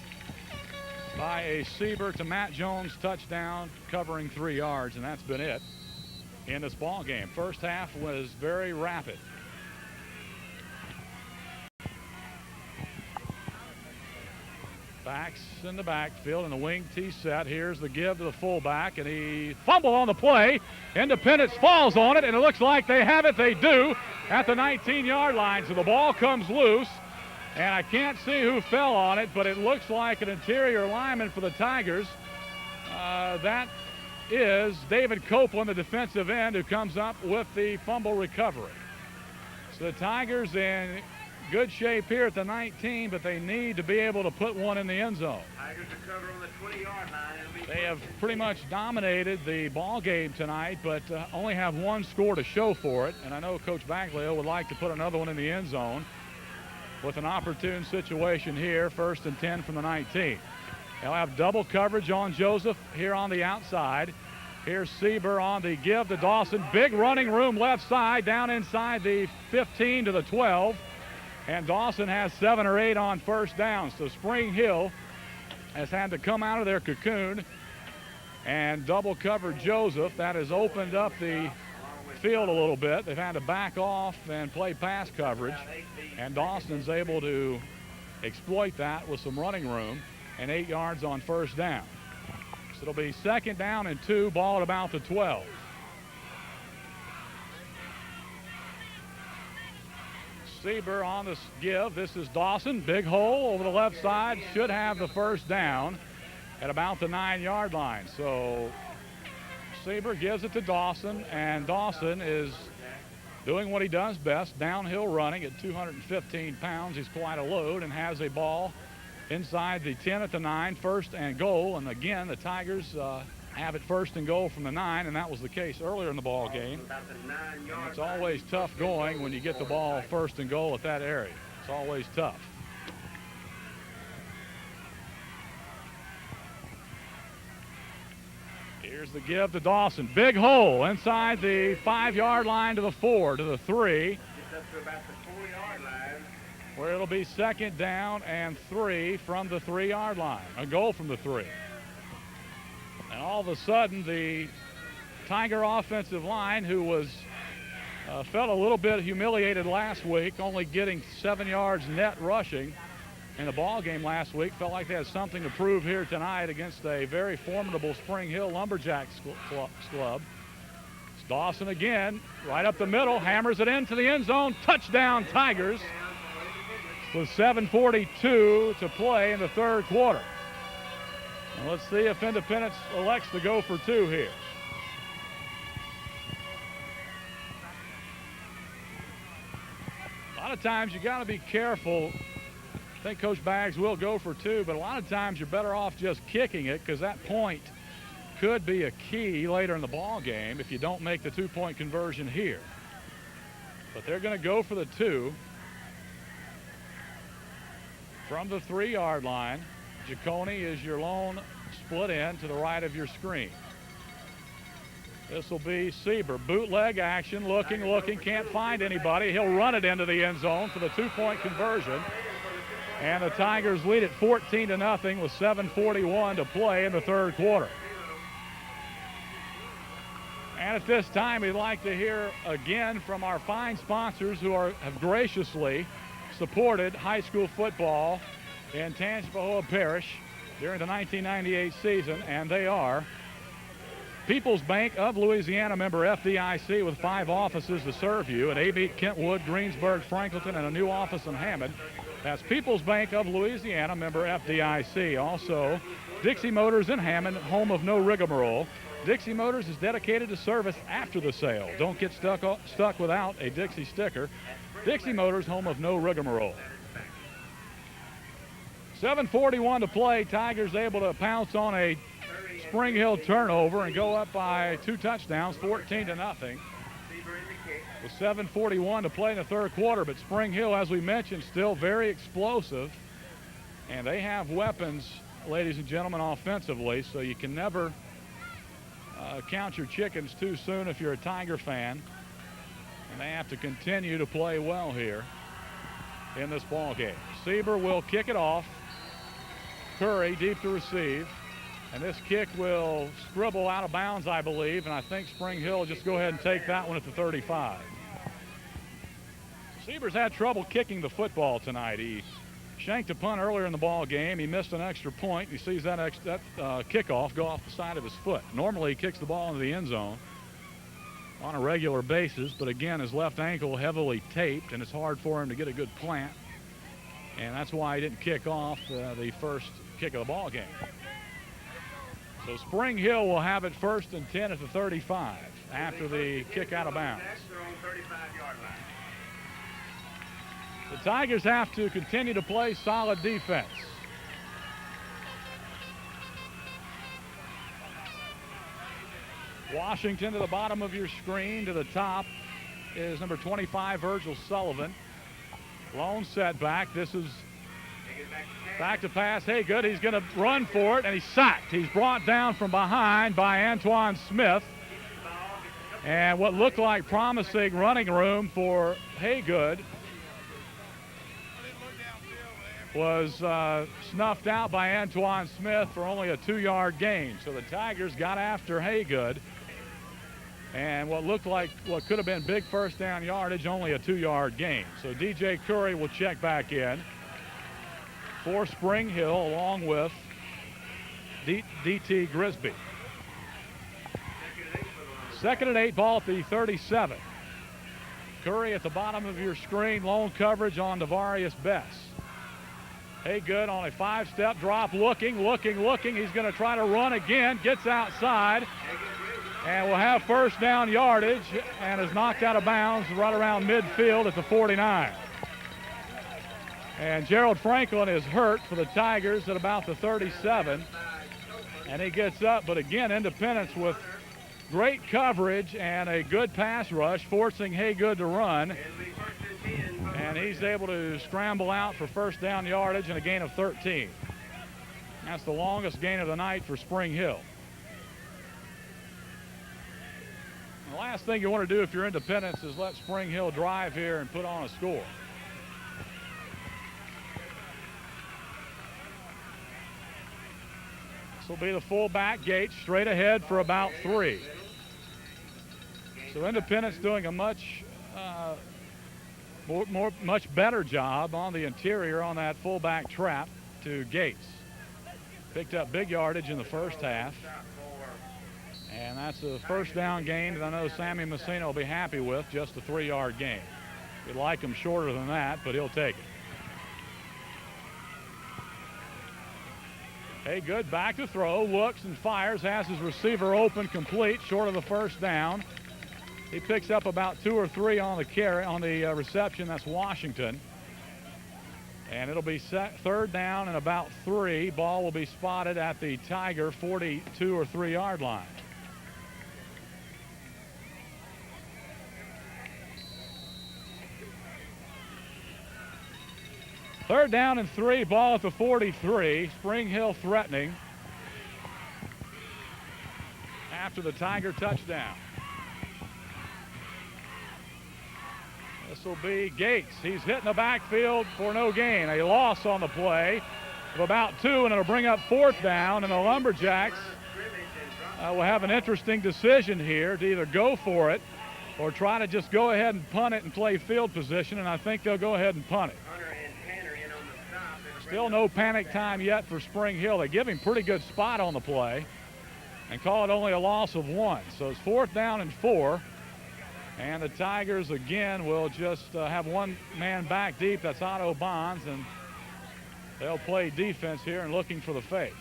by a Sieber to Matt Jones touchdown covering 3 yards, and that's been it in this ball game. First half was very rapid. Backs in the backfield in the wing tee set. Here's the give to the fullback, and he fumbled on the play. Independence falls on it, and it looks like they have it. They do at the 19-yard line. So the ball comes loose, and I can't see who fell on it, but it looks like an interior lineman for the Tigers. That is David Copeland, the defensive end, who comes up with the fumble recovery. So the Tigers in good shape here at the 19, but they need to be able to put one in the end zone. Tigers are covered on the 20-yard line. They have pretty much dominated the ball game tonight, but only have one score to show for it. And I know Coach Baglio would like to put another one in the end zone with an opportune situation here, 1st and 10 from the 19. They'll have double coverage on Joseph here on the outside. Here's Sieber on the give to Dawson. Big running room left side, down inside the 15 to the 12. And Dawson has 7 or 8 on first down. So Spring Hill has had to come out of their cocoon and double cover Joseph. That has opened up the field a little bit. They've had to back off and play pass coverage. And Dawson's able to exploit that with some running room and 8 yards on first down. So it'll be 2nd down and 2, ball at about the 12. Sieber on the give. This is Dawson. Big hole over the left side. Should have the first down at about the 9-yard line. So Sieber gives it to Dawson, and Dawson is doing what he does best, downhill running at 215 pounds. He's quite a load and has a ball inside the 10 at the 9, 1st and goal. And again, the Tigers have it first and goal from the 9, and that was the case earlier in the ball game. And it's always tough going when you get the ball first and goal at that area. It's always tough. Here's the give to Dawson. Big hole inside the 5-yard line to the 4, to the 3. Where it'll be 2nd down and 3 from the 3-yard line. A goal from the 3. And all of a sudden, the Tiger offensive line, who was felt a little bit humiliated last week, only getting 7 yards net rushing in the ball game last week, felt like they had something to prove here tonight against a very formidable Spring Hill Lumberjacks club. It's Dawson again, right up the middle, hammers it into the end zone. Touchdown Tigers with 7:42 to play in the 3rd quarter. And let's see if Independence elects to go for 2 here. A lot of times you got to be careful. I think Coach Baggs will go for 2, but a lot of times you're better off just kicking it, because that point could be a key later in the ball game if you don't make the 2-point conversion here. But they're going to go for the 2 from the 3-yard line. Giacone is your lone split end to the right of your screen. This will be Sieber. Bootleg action, looking, can't find anybody. He'll run it into the end zone for the 2-point conversion. And the Tigers lead it 14-0 with 7:41 to play in the 3rd quarter. And at this time, we'd like to hear again from our fine sponsors who have graciously supported high school football in Tangipahoa Parish during the 1998 season, and they are People's Bank of Louisiana, member FDIC, with 5 offices to serve you at Avey, Kentwood, Greensburg, Franklinton, and a new office in Hammond. That's People's Bank of Louisiana, member FDIC. Also, Dixie Motors in Hammond, home of no rigmarole. Dixie Motors is dedicated to service after the sale. Don't get stuck without a Dixie sticker. Dixie Motors, home of no rigmarole. 7:41 to play. Tigers able to pounce on a Springhill turnover and go up by 2 touchdowns, 14-0. With 7:41 to play in the 3rd quarter, but Springhill, as we mentioned, still very explosive, and they have weapons, ladies and gentlemen, offensively, so you can never count your chickens too soon if you're a Tiger fan, and they have to continue to play well here in this ball game. Sieber will kick it off. Curry deep to receive, and this kick will scribble out of bounds, I believe, and I think Springhill will just go ahead and take that one at the 35. Sieber's had trouble kicking the football tonight. He shanked a punt earlier in the ball game. He missed an extra point. He sees that kickoff go off the side of his foot. Normally he kicks the ball into the end zone on a regular basis, but again, his left ankle heavily taped, and it's hard for him to get a good plant, and that's why he didn't kick off the first kick of the ball game. So Springhill will have it 1st and 10 at the 35 after the kick out of bounds. The Tigers have to continue to play solid defense. Washington to the bottom of your screen. To the top is number 25, Virgil Sullivan. Lone setback. This is back to pass. Haygood. He's going to run for it, and he's sacked. He's brought down from behind by Antoine Smith. And what looked like promising running room for Haygood was snuffed out by Antoine Smith for only a 2-yard gain. So the Tigers got after Haygood, and what could have been big 1st down yardage, only a 2-yard gain. So DJ Curry will check back in for Springhill along with DT Grisby. 2nd and 8, ball at the 37. Curry at the bottom of your screen, lone coverage on Devarius Bess. Haygood on a 5-step drop, looking. He's going to try to run again, gets outside, and will have 1st down yardage, and is knocked out of bounds right around midfield at the 49. And Gerald Franklin is hurt for the Tigers at about the 37. And he gets up, but again, Independence with great coverage and a good pass rush, forcing Haygood to run. And he's able to scramble out for first down yardage and a gain of 13. That's the longest gain of the night for Spring Hill. The last thing you want to do if you're Independence is let Spring Hill drive here and put on a score. This will be the fullback, Gates, straight ahead for about 3. So Independence doing a much better job on the interior on that fullback trap to Gates. Picked up big yardage in the first half. And that's a first down gain that I know Sammy Messina will be happy with, just a 3-yard gain. We'd like him shorter than that, but he'll take it. Haygood back to throw, looks and fires, has his receiver open, complete, short of the first down. He picks up about 2 or 3 on the carry, on the reception. That's Washington. And it'll be third down and about 3. Ball will be spotted at the Tiger 42 or 3-yard line. Third down and 3, ball at the 43. Spring Hill threatening after the Tiger touchdown. This will be Gates. He's hitting the backfield for no gain. A loss on the play of about 2, and it'll bring up fourth down, and the Lumberjacks will have an interesting decision here to either go for it or try to just go ahead and punt it and play field position, and I think they'll go ahead and punt it. Still no panic time yet for Spring Hill. They give him pretty good spot on the play and call it only a loss of 1. So it's fourth down and 4. And the Tigers again will just have one man back deep. That's Otto Bonds, and they'll play defense here and looking for the fake.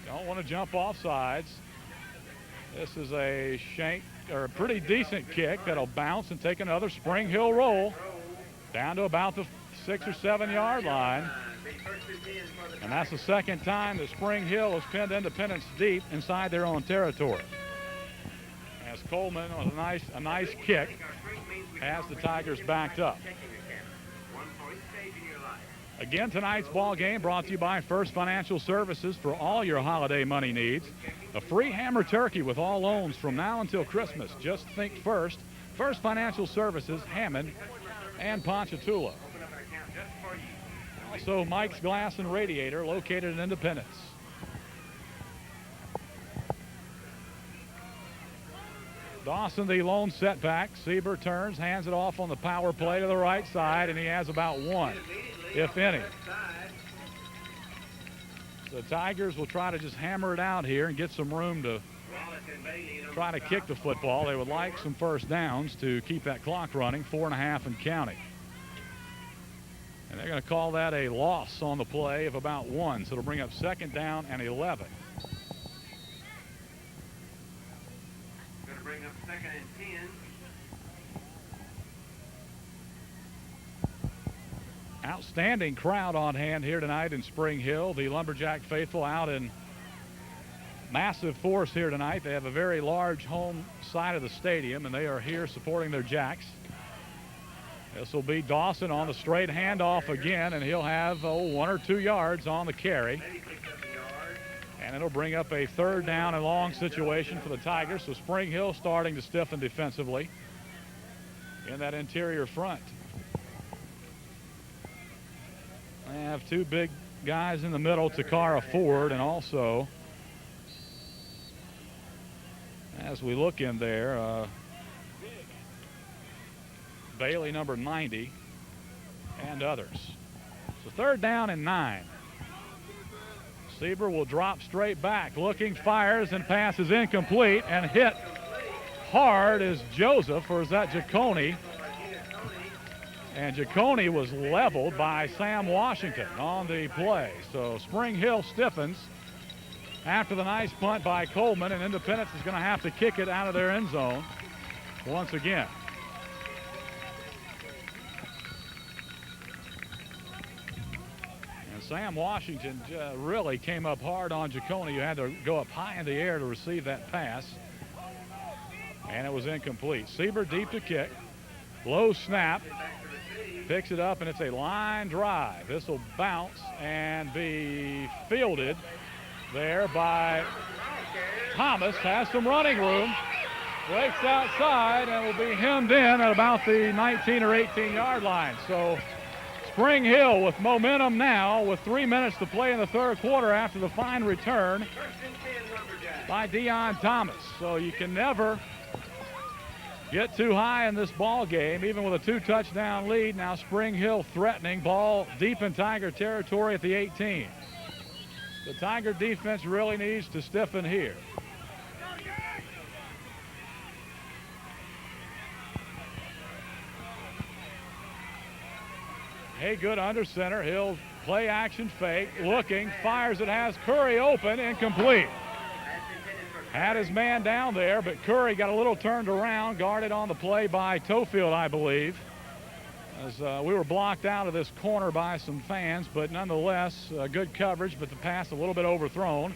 Don't want to jump off sides. This is a shank, or a pretty decent kick that'll bounce and take another Spring Hill roll down to about the 6 or 7 yard line. And that's the second time that Spring Hill has pinned Independence deep inside their own territory. As Coleman with a nice kick has the Tigers backed up. Again, tonight's ball game brought to you by First Financial Services for all your holiday money needs. A free hammer turkey with all loans from now until Christmas. Just think First. First Financial Services, Hammond and Ponchatoula. Also, Mike's Glass and Radiator, located in Independence. Dawson, the lone setback. Sieber turns, hands it off on the power play to the right side, and he has about 1, if any. The Tigers will try to just hammer it out here and get some room to try to kick the football. They would like some first downs to keep that clock running, 4.5 and counting. And they're going to call that a loss on the play of about 1. So it'll bring up second down and 11. Going to bring up second and 10. Outstanding crowd on hand here tonight in Spring Hill. The Lumberjack faithful out in massive force here tonight. They have a very large home side of the stadium, and they are here supporting their Jacks. This will be Dawson on the straight handoff again, and he'll have 1 or 2 yards on the carry. And it'll bring up a third down and long situation for the Tigers. So Spring Hill starting to stiffen defensively in that interior front. They have 2 big guys in the middle, Takara Ford, and also, as we look in there, Bailey, number 90, and others. So third down and 9. Sieber will drop straight back, looking, fires, and passes incomplete, and hit hard is Joseph, or is that Giacone? And Giacone was leveled by Sam Washington on the play. So Spring Hill stiffens after the nice punt by Coleman, and Independence is going to have to kick it out of their end zone once again. Sam Washington really came up hard on Jaconi. You had to go up high in the air to receive that pass. And it was incomplete. Sieber deep to kick. Low snap. Picks it up, and it's a line drive. This will bounce and be fielded there by Thomas. Has some running room. Breaks outside and will be hemmed in at about the 19 or 18-yard line. So Springhill with momentum now with 3 minutes to play in the third quarter after the fine return by Deion Thomas. So you can never get too high in this ball game, even with a 2-touchdown lead. Now Springhill threatening, ball deep in Tiger territory at the 18. The Tiger defense really needs to stiffen here. Haygood under center. He'll play action fake, looking, fires it, has Curry open, incomplete. Had his man down there, but Curry got a little turned around, guarded on the play by Tofield, I believe. As we were blocked out of this corner by some fans, but nonetheless, good coverage, but the pass a little bit overthrown.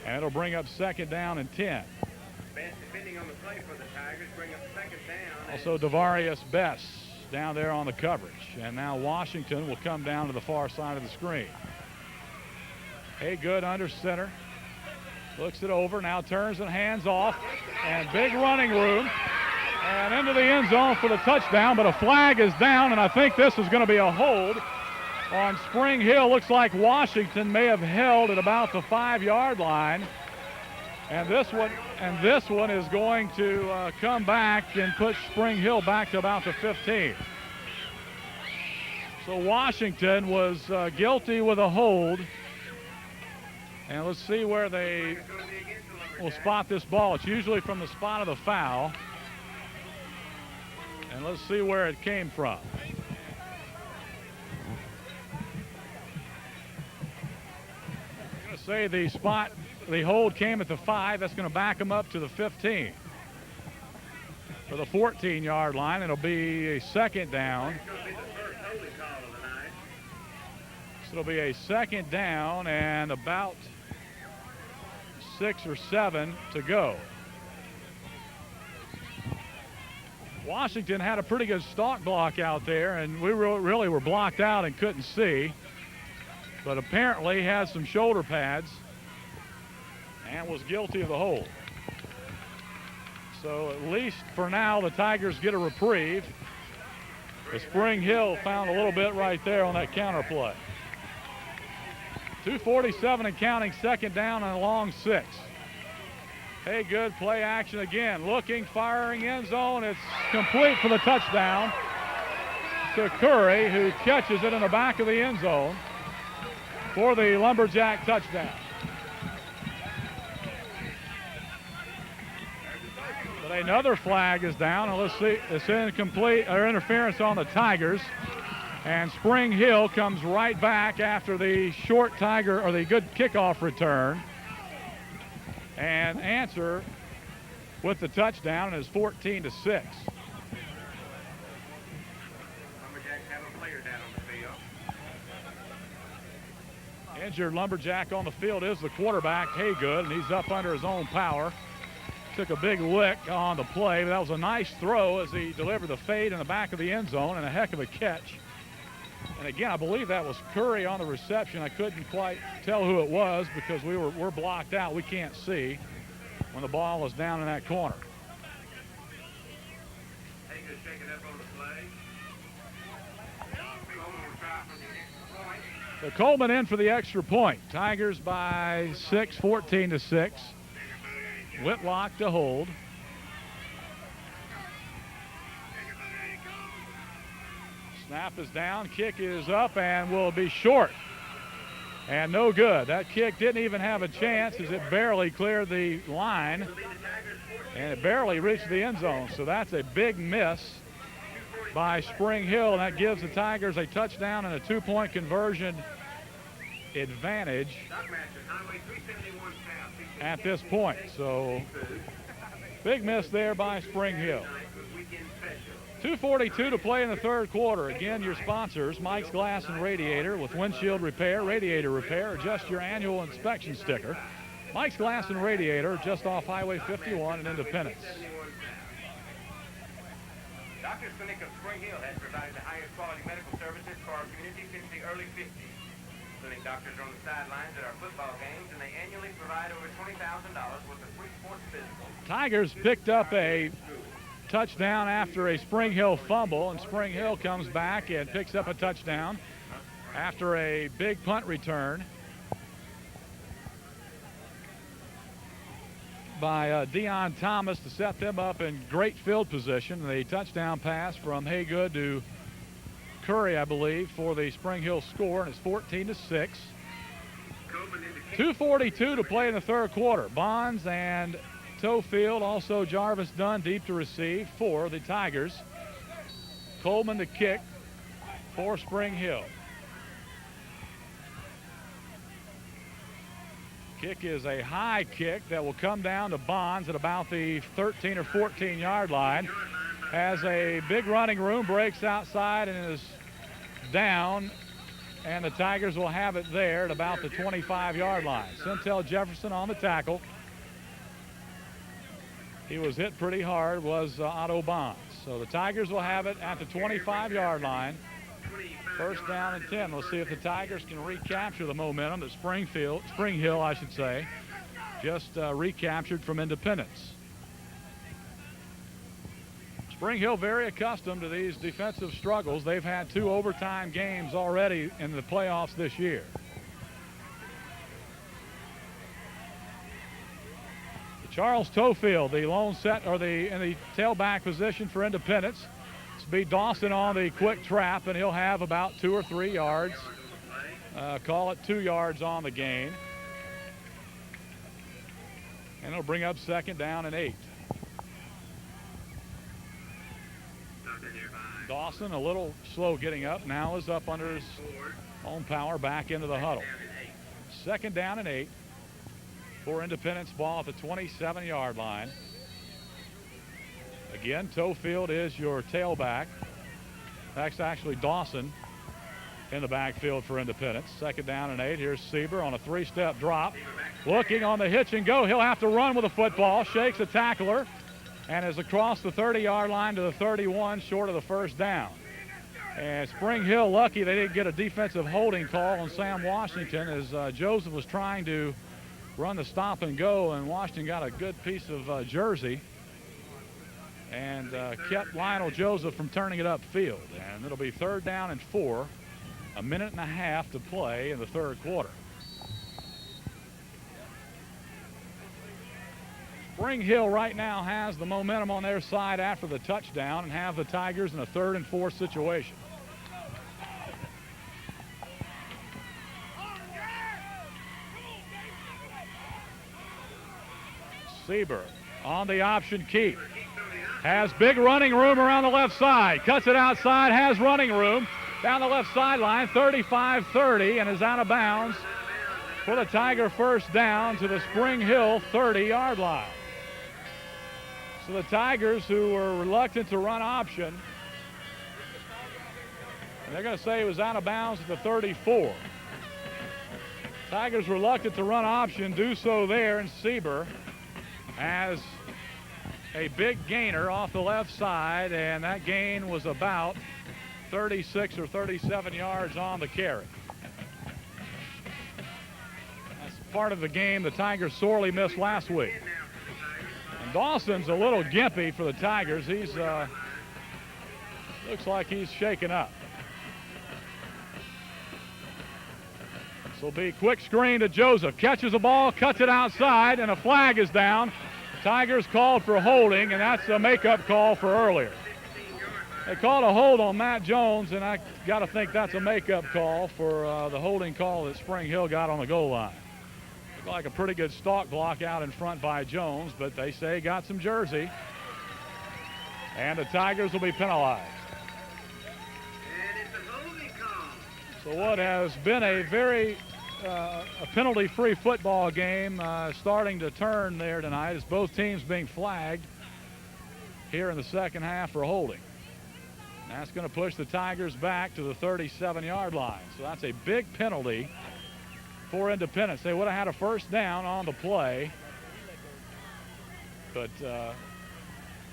And it'll bring up 2nd down and 10. Defending on the play for the Tigers, bring up 2nd down. Also Devarius Best down there on the coverage. And now Washington will come down to the far side of the screen. Haygood under center. Looks it over, now turns and hands off. And big running room. And into the end zone for the touchdown, but a flag is down, and I think this is going to be a hold on Springhill. Looks like Washington may have held at about the 5-yard line. And this one is going to come back and put Springhill back to about the 15. So Washington was guilty with a hold. And let's see where they will spot this ball. It's usually from the spot of the foul. And let's see where it came from. I'm going to say the hold came at the 5. That's going to back them up to the 15. For the 14-yard line, it'll be a 2nd down. So it'll be a 2nd down and about 6 or 7 to go. Washington had a pretty good stalk block out there, and we really were blocked out and couldn't see. But apparently had some shoulder pads and was guilty of the hold. So at least for now, the Tigers get a reprieve. The Springhill found a little bit right there on that counter play. 2:47 and counting, 2nd down and a long 6. Haygood play action again, looking, firing end zone. It's complete for the touchdown to Curry, who catches it in the back of the end zone for the Lumberjack touchdown. But another flag is down, and let's see, it's incomplete or interference on the Tigers. And Springhill comes right back after the short Tiger or the good kickoff return and answer with the touchdown, and is 14-6. Lumberjacks have a player down on the field. Injured Lumberjack on the field is the quarterback, Haygood, and he's up under his own power. Took a big lick on the play, but that was a nice throw as he delivered the fade in the back of the end zone, and a heck of a catch. And again, I believe that was Curry on the reception. I couldn't quite tell who it was because we're blocked out. We can't see when the ball is down in that corner. Haygood shaking up on the play. So Coleman in for the extra point. Tigers by 6, 14-6. Whitlock to hold. Snap is down, kick is up, and will be short. And no good. That kick didn't even have a chance as it barely cleared the line. And it barely reached the end zone. So that's a big miss by Springhill, and that gives the Tigers a touchdown and a 2-point conversion advantage at this point. So big miss there by Springhill. 2:42 to play in the third quarter. Again, your sponsors, Mike's Glass and Radiator with windshield repair, radiator repair, or just your annual inspection sticker. Mike's Glass and Radiator, just off Highway 51 in Independence. Doctors Clinic of Springhill has provided the highest quality medical services for our community since the early 50s. Clinic doctors are on the sidelines at our football games, and they annually provide over $20,000 worth of free sports physicals. Tigers picked up a touchdown after a Springhill fumble, and Springhill comes back and picks up a touchdown after a big punt return by Deion Thomas to set them up in great field position. The touchdown pass from Haygood to Curry, I believe, for the Springhill score, and it's 14-6. 2:42 to play in the third quarter. Bonds and Tofield, also Jarvis Dunn deep to receive for the Tigers. Coleman to kick for Springhill. Kick is a high kick that will come down to Bonds at about the 13 or 14 yard line. Has a big running room, breaks outside and is down, and the Tigers will have it there at about the 25 yard line. Centel Jefferson on the tackle. He was hit pretty hard, was Otto Bonds. So the Tigers will have it at the 25 yard line. First down and 10. We'll see if the Tigers can recapture the momentum that Springhill, I should say, just recaptured from Independence. Springhill very accustomed to these defensive struggles. They've had 2 overtime games already in the playoffs this year. Charles Tofield, the lone set, or in the tailback position for Independence. It's be Dawson on the quick trap, and he'll have about 2 or 3 yards. Call it 2 yards on the gain. And it'll bring up second down and 8. Dawson a little slow getting up. Now is up under his own power, back into the huddle. Second down and 8 for Independence, ball at the 27 yard line. Again, Tofield is your tailback. That's actually Dawson in the backfield for Independence. Second down and 8. Here's Sieber on a 3-step drop. Looking on the hitch and go. He'll have to run with the football. Shakes a tackler and is across the 30-yard line to the 31, short of the first down. And Springhill lucky they didn't get a defensive holding call on Sam Washington as Joseph was trying to run the stop and go, and Washington got a good piece of jersey and kept Lionel Joseph from turning it upfield. And it'll be third down and 4, a minute and a half to play in the third quarter. Springhill right now has the momentum on their side after the touchdown and have the Tigers in a 3rd and 4 situation. Sieber on the option keep. Has big running room around the left side. Cuts it outside, has running room down the left sideline, 35-30, and is out of bounds for the Tiger first down to the Springhill 30-yard line. So the Tigers, who were reluctant to run option, and they're going to say it was out of bounds at the 34. Tigers reluctant to run option, do so there, and Sieber has a big gainer off the left side, and that gain was about 36 or 37 yards on the carry. That's part of the game the Tigers sorely missed last week. And Dawson's a little gimpy for the Tigers. He's looks like he's shaken up. This will be quick screen to Joseph. Catches the ball, cuts it outside, and a flag is down. Tigers called for holding, and that's a makeup call for earlier. They called a hold on Matt Jones, and I got to think that's a makeup call for the holding call that Springhill got on the goal line. Looked like a pretty good stalk block out in front by Jones, but they say got some jersey, and the Tigers will be penalized. And it's a holding call. So what has been a very a penalty-free football game starting to turn there tonight as both teams being flagged here in the second half for holding. That's going to push the Tigers back to the 37-yard line. So that's a big penalty for Independence. They would have had a first down on the play. But,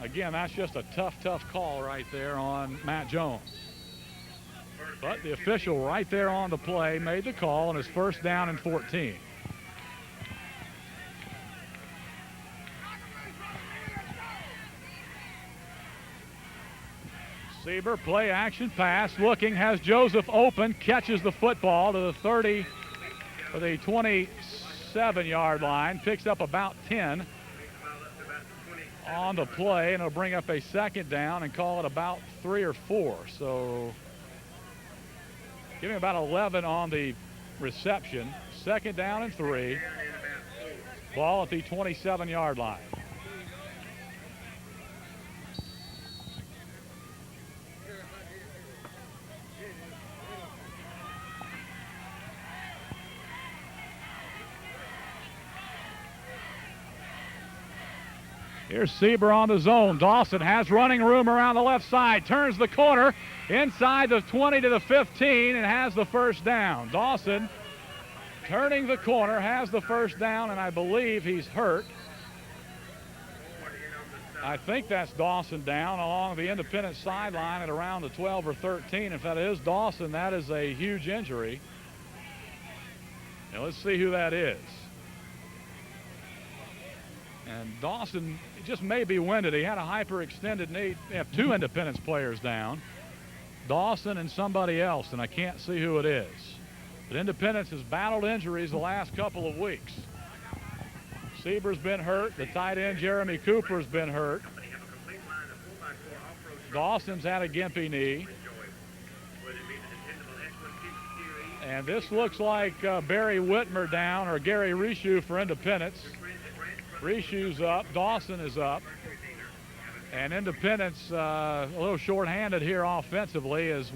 again, that's just a tough call right there on Matt Jones. But the official right there on the play made the call, and it's first down and 14. Sieber, play action pass, looking, has Joseph open, catches the football to the 30 or the 27-yard line, picks up about 10 on the play, and it'll bring up a second down and call it about 3 or 4. So give him about 11 on the reception. Second down and 3. Ball at the 27-yard line. Here's Sieber on the zone. Dawson has running room around the left side. Turns the corner inside the 20 to the 15 and has the first down. Dawson turning the corner, has the first down, and I believe he's hurt. I think that's Dawson down along the Independence sideline at around the 12 or 13. If that is Dawson, that is a huge injury. Now let's see who that is. And Dawson just may be winded. He had a hyperextended knee. They have 2 Independence players down, Dawson and somebody else, and I can't see who it is. But Independence has battled injuries the last couple of weeks. Sieber's been hurt. The tight end Jeremy Cooper's been hurt. Dawson's had a gimpy knee. And this looks like Barry Whitmer down, or Gary Rishu for Independence. Rishu's up, Dawson is up, and Independence a little short-handed here offensively as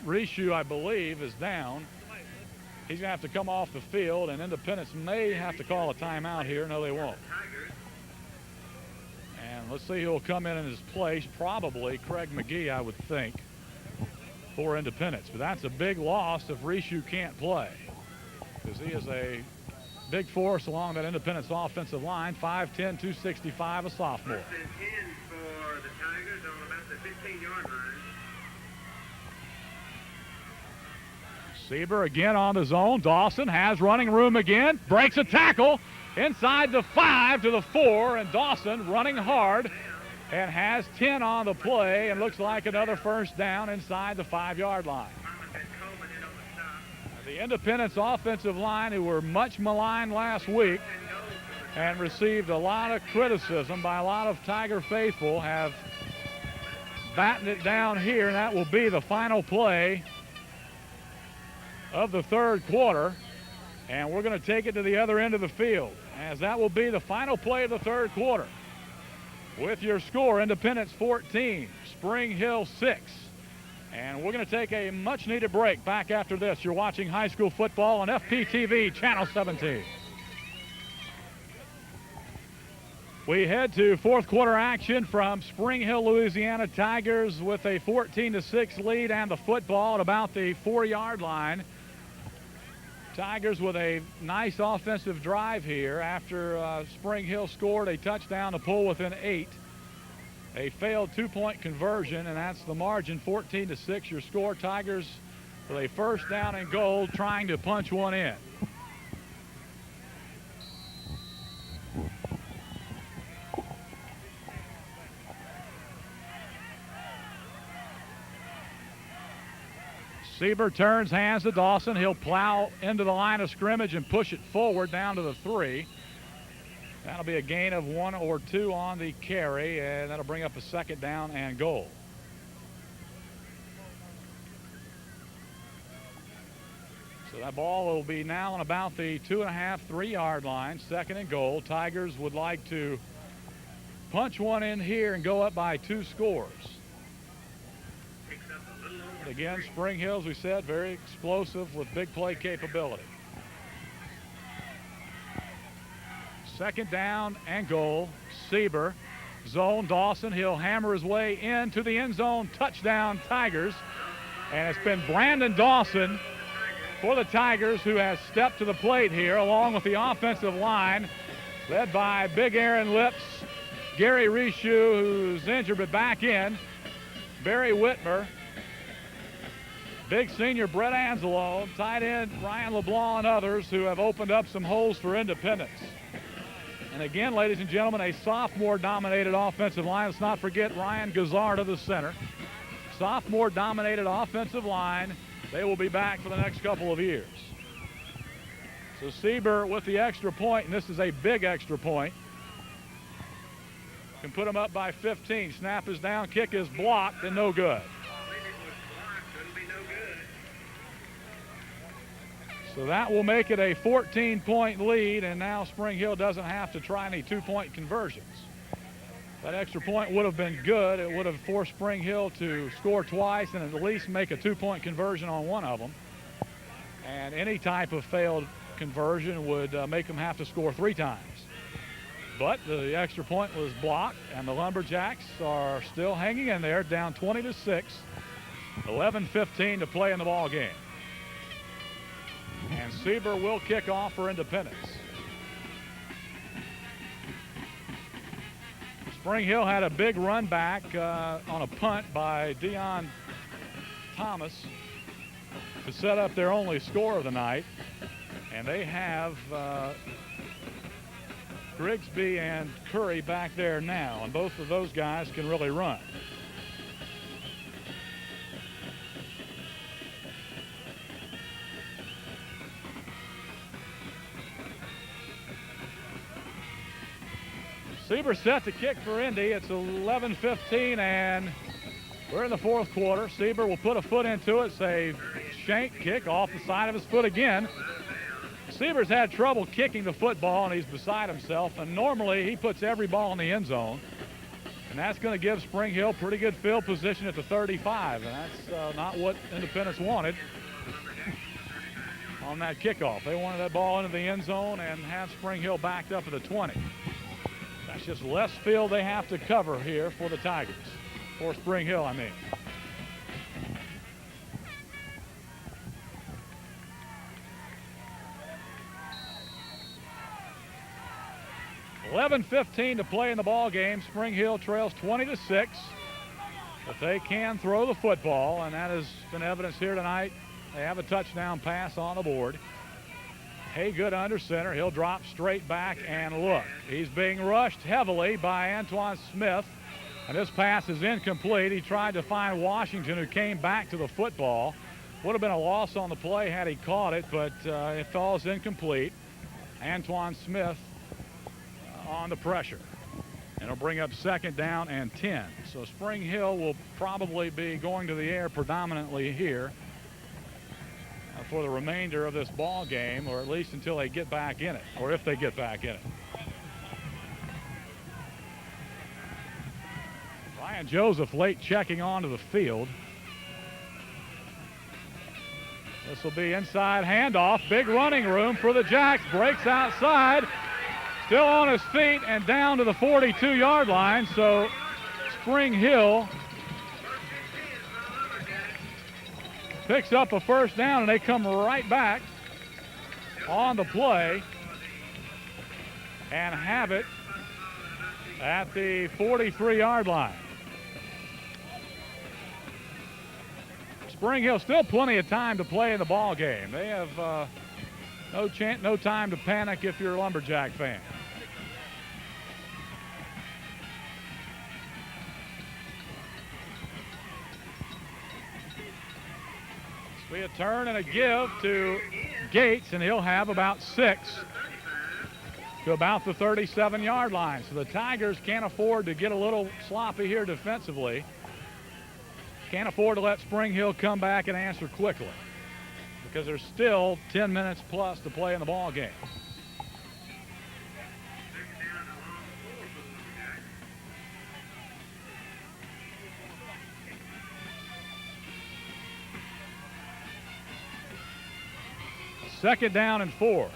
Rishu, I believe, is down. He's going to have to come off the field, and Independence may have to call a timeout here. No, they won't. And let's see who will come in his place. Probably Craig McGee, I would think, for Independence. But that's a big loss if Rishu can't play, because he is a big force along that Independence offensive line. 5'10", 265, a sophomore. First and 10 for the Tigers on about the 15-yard line. Sieber again on the zone. Dawson has running room again. Breaks a tackle inside the 5 to the 4, and Dawson running hard and has 10 on the play, and looks like another first down inside the 5-yard line. The Independence offensive line, who were much maligned last week and received a lot of criticism by a lot of Tiger faithful, have battened it down here, and that will be the final play of the third quarter. And we're going to take it to the other end of the field, as that will be the final play of the third quarter. With your score, Independence 14, Springhill 6. And we're going to take a much-needed break. Back after this, you're watching high school football on FPTV, Channel 17. We head to fourth quarter action from Springhill, Louisiana. Tigers with a 14-6 lead and the football at about the 4-yard line. Tigers with a nice offensive drive here after Springhill scored a touchdown to pull within 8. A failed 2-point conversion, and that's the margin, 14-6 your score. Tigers with a first down and goal, trying to punch one in. Sieber turns, hands to Dawson. He'll plow into the line of scrimmage and push it forward down to the 3. That'll be a gain of 1 or 2 on the carry, and that'll bring up a second down and goal. So that ball will be now on about the 2.5, 3-yard line, second and goal. Tigers would like to punch one in here and go up by 2 scores. But again, Springhill, as we said, very explosive with big play capability. Second down and goal. Sieber zone. Dawson, he'll hammer his way into the end zone. Touchdown, Tigers. And it's been Brandon Dawson for the Tigers who has stepped to the plate here, along with the offensive line, led by Big Aaron Lips, Gary Rishu, who's injured but back in, Barry Whitmer, big senior Brett Angelo, tight end Ryan LeBlanc, and others who have opened up some holes for Independence. And again, ladies and gentlemen, a sophomore-dominated offensive line. Let's not forget Ryan Gazzard, the center. Sophomore-dominated offensive line. They will be back for the next couple of years. So Sieber with the extra point, and this is a big extra point. Can put them up by 15. Snap is down, kick is blocked, and no good. So that will make it a 14-point lead, and now Spring Hill doesn't have to try any two-point conversions. That extra point would have been good. It would have forced Spring Hill to score twice and at least make a two-point conversion on one of them. And any type of failed conversion would make them have to score three times. But the extra point was blocked, and the Lumberjacks are still hanging in there, down 20-6, 11:15 to play in the ball game. And Sieber will kick off for Independence. Spring Hill had a big run back on a punt by Dion Thomas to set up their only score of the night. And they have Grigsby and Curry back there now, and both of those guys can really run. Sieber set to kick for Indy. It's 11:15, and we're in the fourth quarter. Sieber will put a foot into it. It's a shank kick off the side of his foot again. Sieber's had trouble kicking the football, and he's beside himself. And normally he puts every ball in the end zone. And that's going to give Spring Hill pretty good field position at the 35. And that's not what Independence wanted on that kickoff. They wanted that ball into the end zone and have Spring Hill backed up at the 20. That's just less field they have to cover here for the Tigers. For Spring Hill, I mean. $11:15 to play in the ball game. Spring Hill trails 20-6. But they can throw the football, and that has been evidence here tonight. They have a touchdown pass on the board. Haygood under center. He'll drop straight back, and look, he's being rushed heavily by Antoine Smith, and this pass is incomplete. He tried to find Washington, who came back to the football. Would have been a loss on the play had he caught it, but it falls incomplete. Antoine Smith on the pressure. And it'll bring up second down and 10. So Spring Hill will probably be going to the air predominantly here for the remainder of this ball game, or at least until they get back in it, or if they get back in it. Ryan Joseph late checking onto the field. This will be inside handoff. Big running room for the Jacks. Breaks outside. Still on his feet and down to the 42-yard line. So Spring Hill picks up a first down, and they come right back on the play and have it at the 43-yard line. Spring Hill still plenty of time to play in the ball game. They have no time to panic if you're a Lumberjack fan. Be a turn and a give to Gates, and he'll have about 6 to about the 37-yard line. So the Tigers can't afford to get a little sloppy here defensively. Can't afford to let Spring Hill come back and answer quickly, because there's still 10 minutes plus to play in the ball game. Second down and 4.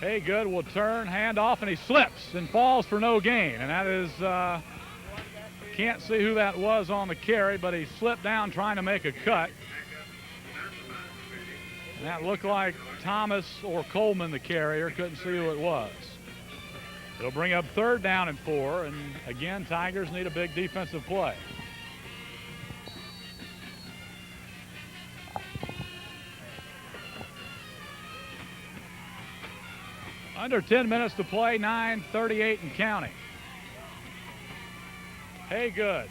Haygood will turn, hand off, and he slips and falls for no gain. And that is, can't see who that was on the carry, but he slipped down trying to make a cut. And that looked like Thomas or Coleman, the carrier. Couldn't see who it was. It'll bring up 3rd down and 4. And again, Tigers need a big defensive play. Under 10 minutes to play, 9:38 and counting. Haygood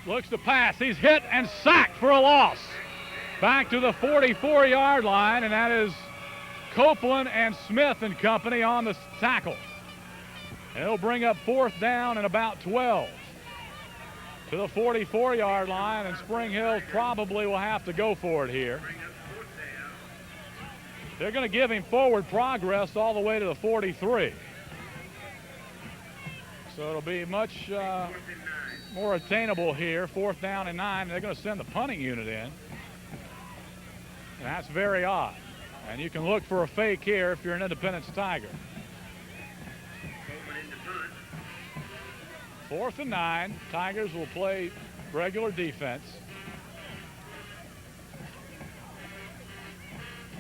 looks to pass. He's hit and sacked for a loss. Back to the 44-yard line, and that is Copeland and Smith and company on the tackle. And it'll bring up 4th down and about 12. To the 44-yard line, and Springhill probably will have to go for it here. They're going to give him forward progress all the way to the 43. So it'll be much more attainable here. 4th down and 9. They're going to send the punting unit in. And that's very odd. And you can look for a fake here if you're an Independence Tiger. 4th and 9. Tigers will play regular defense.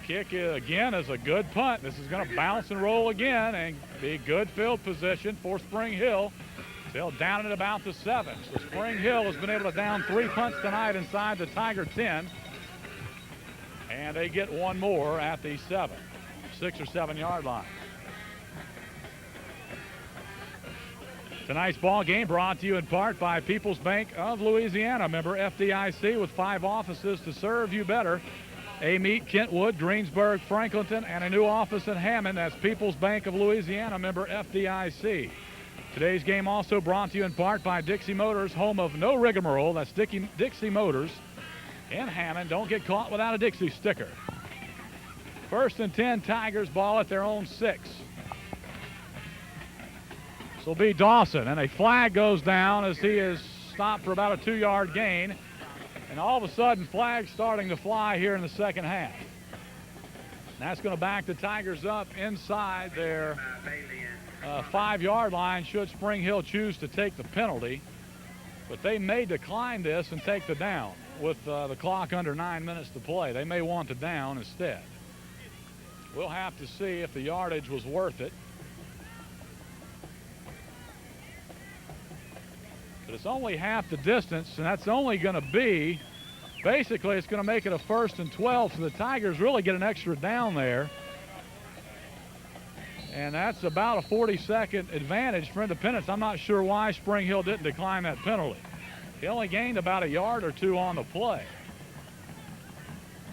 Kick again is a good punt. This is going to bounce and roll again and be good field position for Springhill. They'll down at about the 7. So Springhill has been able to down 3 punts tonight inside the Tiger 10. And they get one more at the 7, 6 or 7 yard line. Tonight's ball game brought to you in part by People's Bank of Louisiana, member FDIC, with 5 offices to serve you better. Amite, Kentwood, Greensburg, Franklinton, and a new office in Hammond. That's People's Bank of Louisiana, member FDIC. Today's game also brought to you in part by Dixie Motors, home of no rigmarole. That's Dixie Motors in Hammond. Don't get caught without a Dixie sticker. 1st and 10, Tigers ball at their own 6. This will be Dawson, and a flag goes down as he is stopped for about a 2-yard gain. And all of a sudden, flags starting to fly here in the second half. And that's going to back the Tigers up inside their 5-yard line should Springhill choose to take the penalty. But they may decline this and take the down with the clock under 9 minutes to play. They may want the down instead. We'll have to see if the yardage was worth it. But it's only half the distance, and that's only going to be, basically it's going to make it a 1st and 12, so the Tigers really get an extra down there. And that's about a 40-second advantage for Independence. I'm not sure why Springhill didn't decline that penalty. He only gained about a yard or 2 on the play.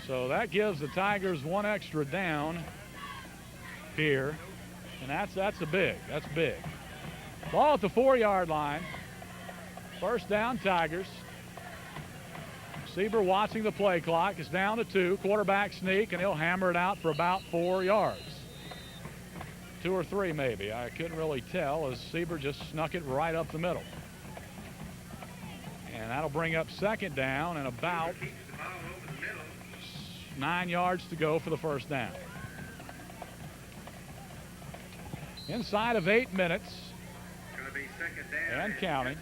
So that gives the Tigers 1 extra down here, and that's big. That's big. Ball at the 4-yard line. 1st down, Tigers. Sieber watching the play clock. It's down to 2. Quarterback sneak, and he'll hammer it out for about 4 yards. 2 or 3 maybe. I couldn't really tell as Sieber just snuck it right up the middle. And that'll bring up 2nd down and about 9 yards to go for the 1st down. Inside of 8 minutes and counting.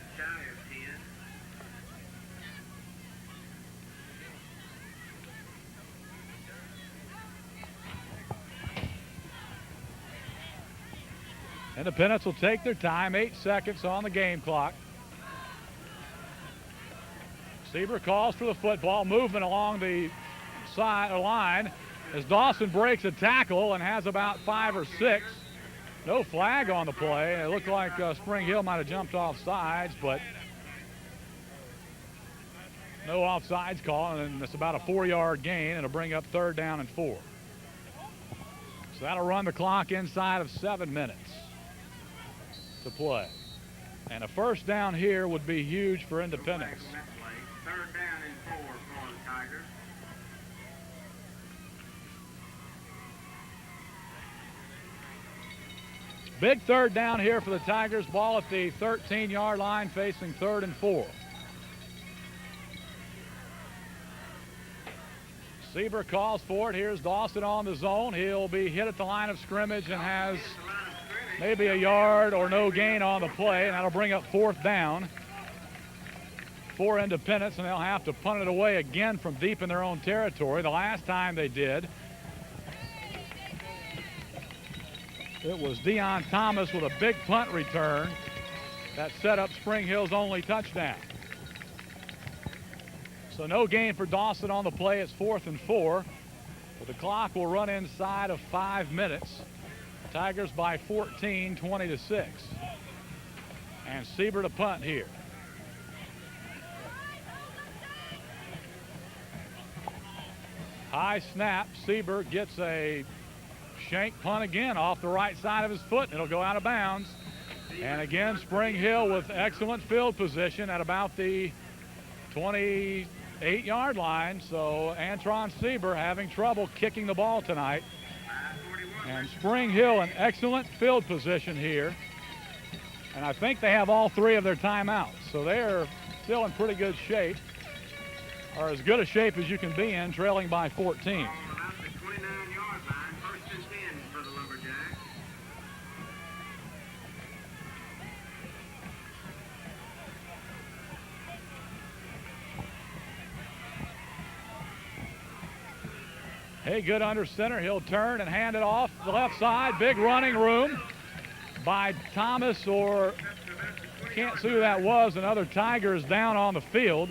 Independence will take their time, 8 seconds on the game clock. Sieber calls for the football, movement along the side line as Dawson breaks a tackle and has about 5 or 6. No flag on the play. It looked like Springhill might have jumped off sides, but no offsides call, and it's about a 4-yard gain. It'll bring up 3rd down and 4. So that'll run the clock inside of 7 minutes to play. And a 1st down here would be huge for Independence. 3rd down and 4 for the Tigers. Big 3rd down here for the Tigers. Ball at the 13-yard line facing 3rd and 4. Sieber calls for it. Here's Dawson on the zone. He'll be hit at the line of scrimmage and has maybe a yard or no gain on the play, and that'll bring up 4th down for Independence, and they'll have to punt it away again from deep in their own territory. The last time they did, it was Deion Thomas with a big punt return that set up Spring Hill's only touchdown. So no gain for Dawson on the play. It's 4th and 4. But the clock will run inside of 5 minutes. Tigers by 14, 20-6. And Sieber to punt here. High snap. Sieber gets a shank punt again off the right side of his foot, and it'll go out of bounds. And again, Spring Hill with excellent field position at about the 28-yard line. So Antron Sieber having trouble kicking the ball tonight. And Spring Hill in excellent field position here. And I think they have all 3 of their timeouts. So they're still in pretty good shape, or as good a shape as you can be in, trailing by 14. About the 29-yard line, 1st and 10 for the Lumberjacks. Hey, good under center. He'll turn and hand it off the left side. Big running room by Thomas, or can't see who that was. Another Tiger is down on the field.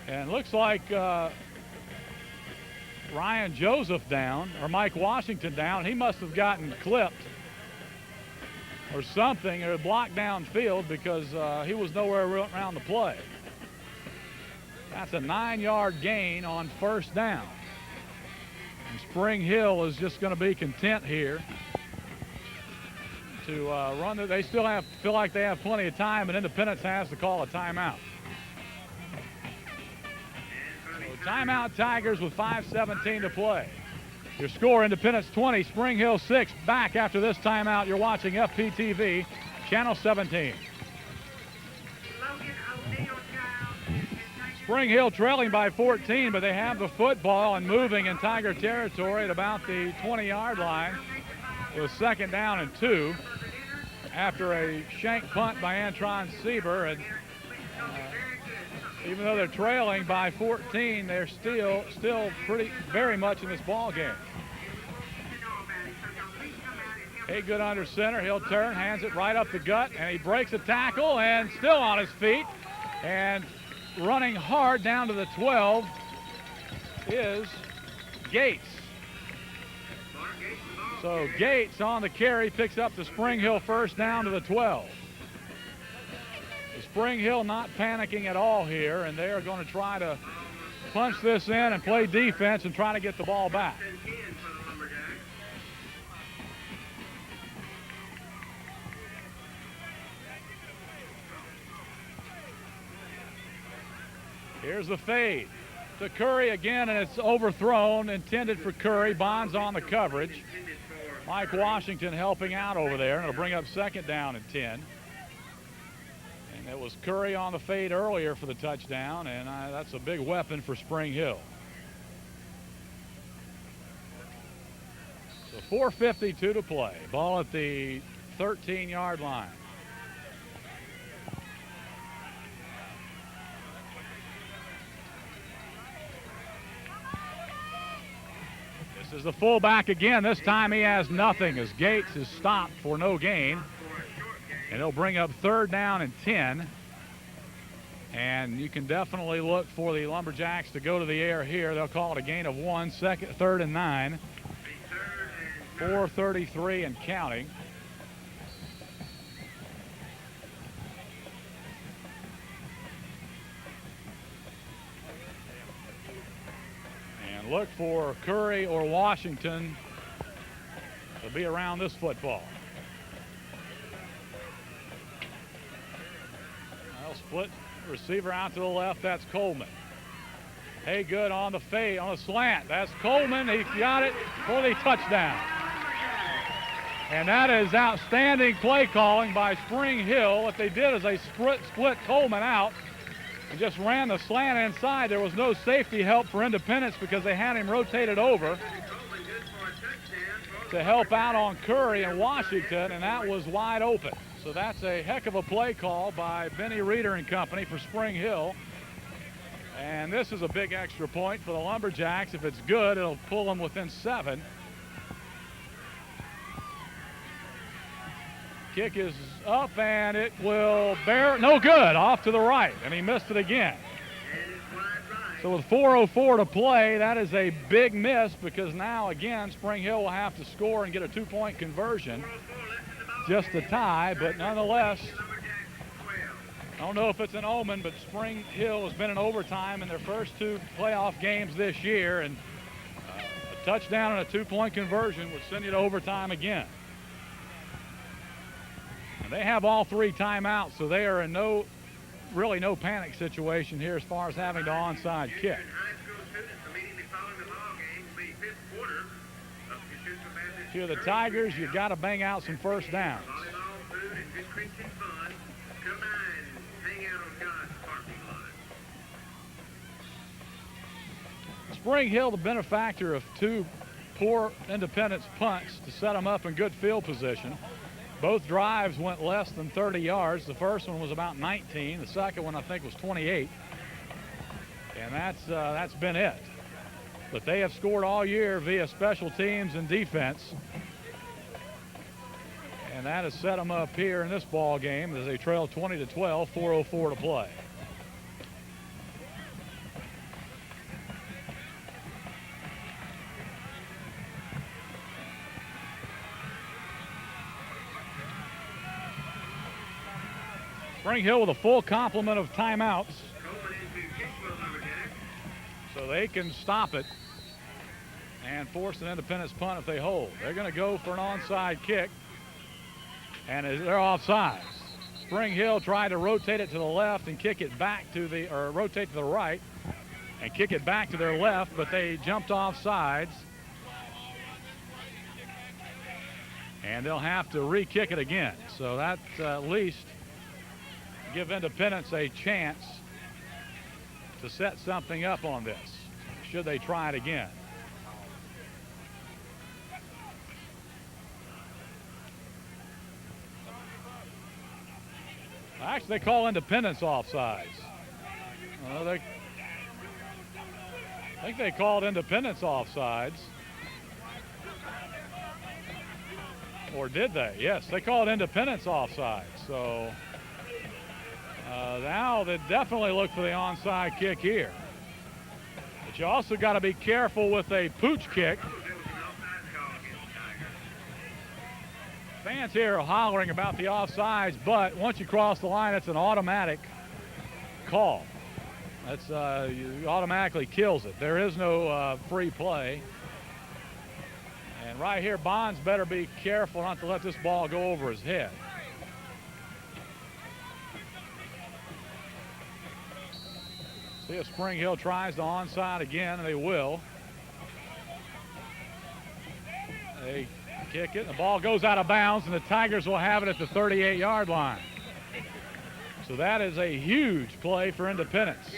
And looks like Ryan Joseph down, or Mike Washington down. He must have gotten clipped or something, or blocked downfield, because he was nowhere around the play. That's a 9-yard gain on 1st down. And Spring Hill is just going to be content here to run. They still feel like they have plenty of time, and Independence has to call a timeout. So timeout Tigers with 5:17 to play. Your score: Independence 20, Spring Hill 6. Back after this timeout. You're watching FPTV, Channel 17. Spring Hill trailing by 14, but they have the football and moving in Tiger territory at about the 20-yard line with 2nd down and 2 after a shank punt by Antron Sieber. And even though they're trailing by 14, they're still very much in this ball game. Hey, good under center. He'll turn, hands it right up the gut, and he breaks a tackle and still on his feet. And running hard down to the 12 is Gates. So Gates on the carry picks up the Spring Hill 1st down to the 12. The Spring Hill not panicking at all here, and they are going to try to punch this in and play defense and try to get the ball back. Here's the fade to Curry again, and it's overthrown, intended for Curry. Bonds on the coverage. Mike Washington helping out over there, and it'll bring up 2nd down and 10. And it was Curry on the fade earlier for the touchdown, and that's a big weapon for Spring Hill. So 4:52 to play. Ball at the 13-yard line. This is the fullback again. This time he has nothing as Gates is stopped for no gain. And he'll bring up 3rd down and 10. And you can definitely look for the Lumberjacks to go to the air here. They'll call it a gain of 1, 3rd and 9. 4:33 and counting. And look for Curry or Washington to be around this football. Well, split receiver out to the left. That's Coleman. Hey, good on the fade, on the slant. That's Coleman. He got it for the touchdown. And that is outstanding play calling by Spring Hill. What they did is they split Coleman out and just ran the slant inside. There was no safety help for Independence because they had him rotated over to help out on Curry and Washington, and that was wide open. So that's a heck of a play call by Benny Reeder and company for Spring Hill. And this is a big extra point for the Lumberjacks. If it's good, it'll pull them within 7. Kick is up, and it will bear no good, off to the right, and he missed it again. So with 4:04 to play, that is a big miss because now again Spring Hill will have to score and get a 2-point conversion. Just a tie, but nonetheless, I don't know if it's an omen, but Spring Hill has been in overtime in their first 2 playoff games this year, and a touchdown and a 2-point conversion would send you to overtime again. And they have all 3 timeouts, so they are in really no panic situation here as far as having to onside kick. If you're the Tigers, you've got to bang out some first downs. Spring Hill, the benefactor of 2 poor Independence punts to set them up in good field position. Both drives went less than 30 yards. The first one was about 19. The second one, I think, was 28. And that's been it. But they have scored all year via special teams and defense. And that has set them up here in this ball game as they trail 20-12, 4:04 to play. Spring Hill with a full complement of timeouts, so they can stop it and force an Independence punt if they hold. They're going to go for an onside kick, and they're offsides. Spring Hill tried to rotate it to the left and kick it back or rotate to the right and kick it back to their left, but they jumped off sides, and they'll have to re-kick it again. So that's at least give Independence a chance to set something up on this, should they try it again. Actually, they call Independence offsides. I think they called Independence offsides. Or did they? Yes, they called Independence offsides. So now they definitely look for the onside kick here. But you also got to be careful with a pooch kick. Fans here are hollering about the offsides, but once you cross the line, it's an automatic call. That's automatically kills it. There is no free play. And right here, Bonds better be careful not to let this ball go over his head. See if Spring Hill tries the onside again, and they will. They kick it. The ball goes out of bounds, and the Tigers will have it at the 38-yard line. So that is a huge play for Independence.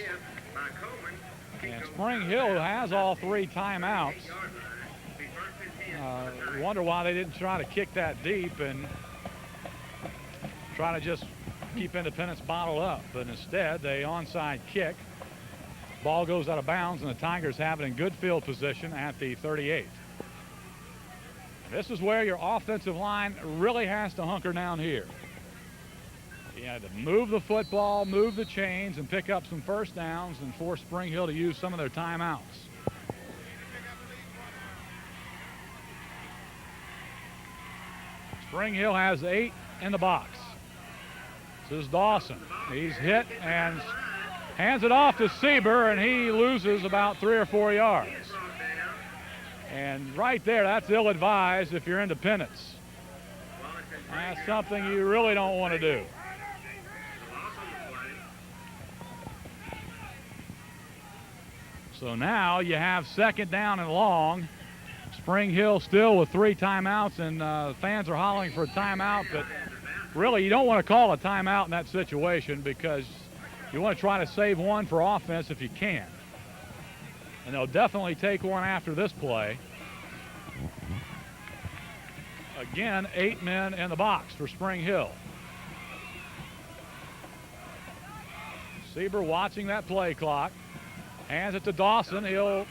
And Spring Hill has all 3 timeouts. Wonder why they didn't try to kick that deep and try to just keep Independence bottled up. But instead, they onside kick. Ball goes out of bounds, and the Tigers have it in good field position at the 38. This is where your offensive line really has to hunker down here. You had to move the football, move the chains, and pick up some first downs and force Spring Hill to use some of their timeouts. Spring Hill has 8 in the box. This is Dawson. He's hit and hands it off to Sieber, and he loses about 3 or 4 yards. And right there, that's ill-advised if you're Independence. That's something you really don't want to do. So now you have 2nd down and long. Spring Hill still with 3 timeouts, and fans are hollering for a timeout, but really you don't want to call a timeout in that situation because You want to try to save one for offense if you can. And they'll definitely take one after this play. Again, 8 men in the box for Spring Hill. Sieber watching that play clock. Hands it to Dawson. He'll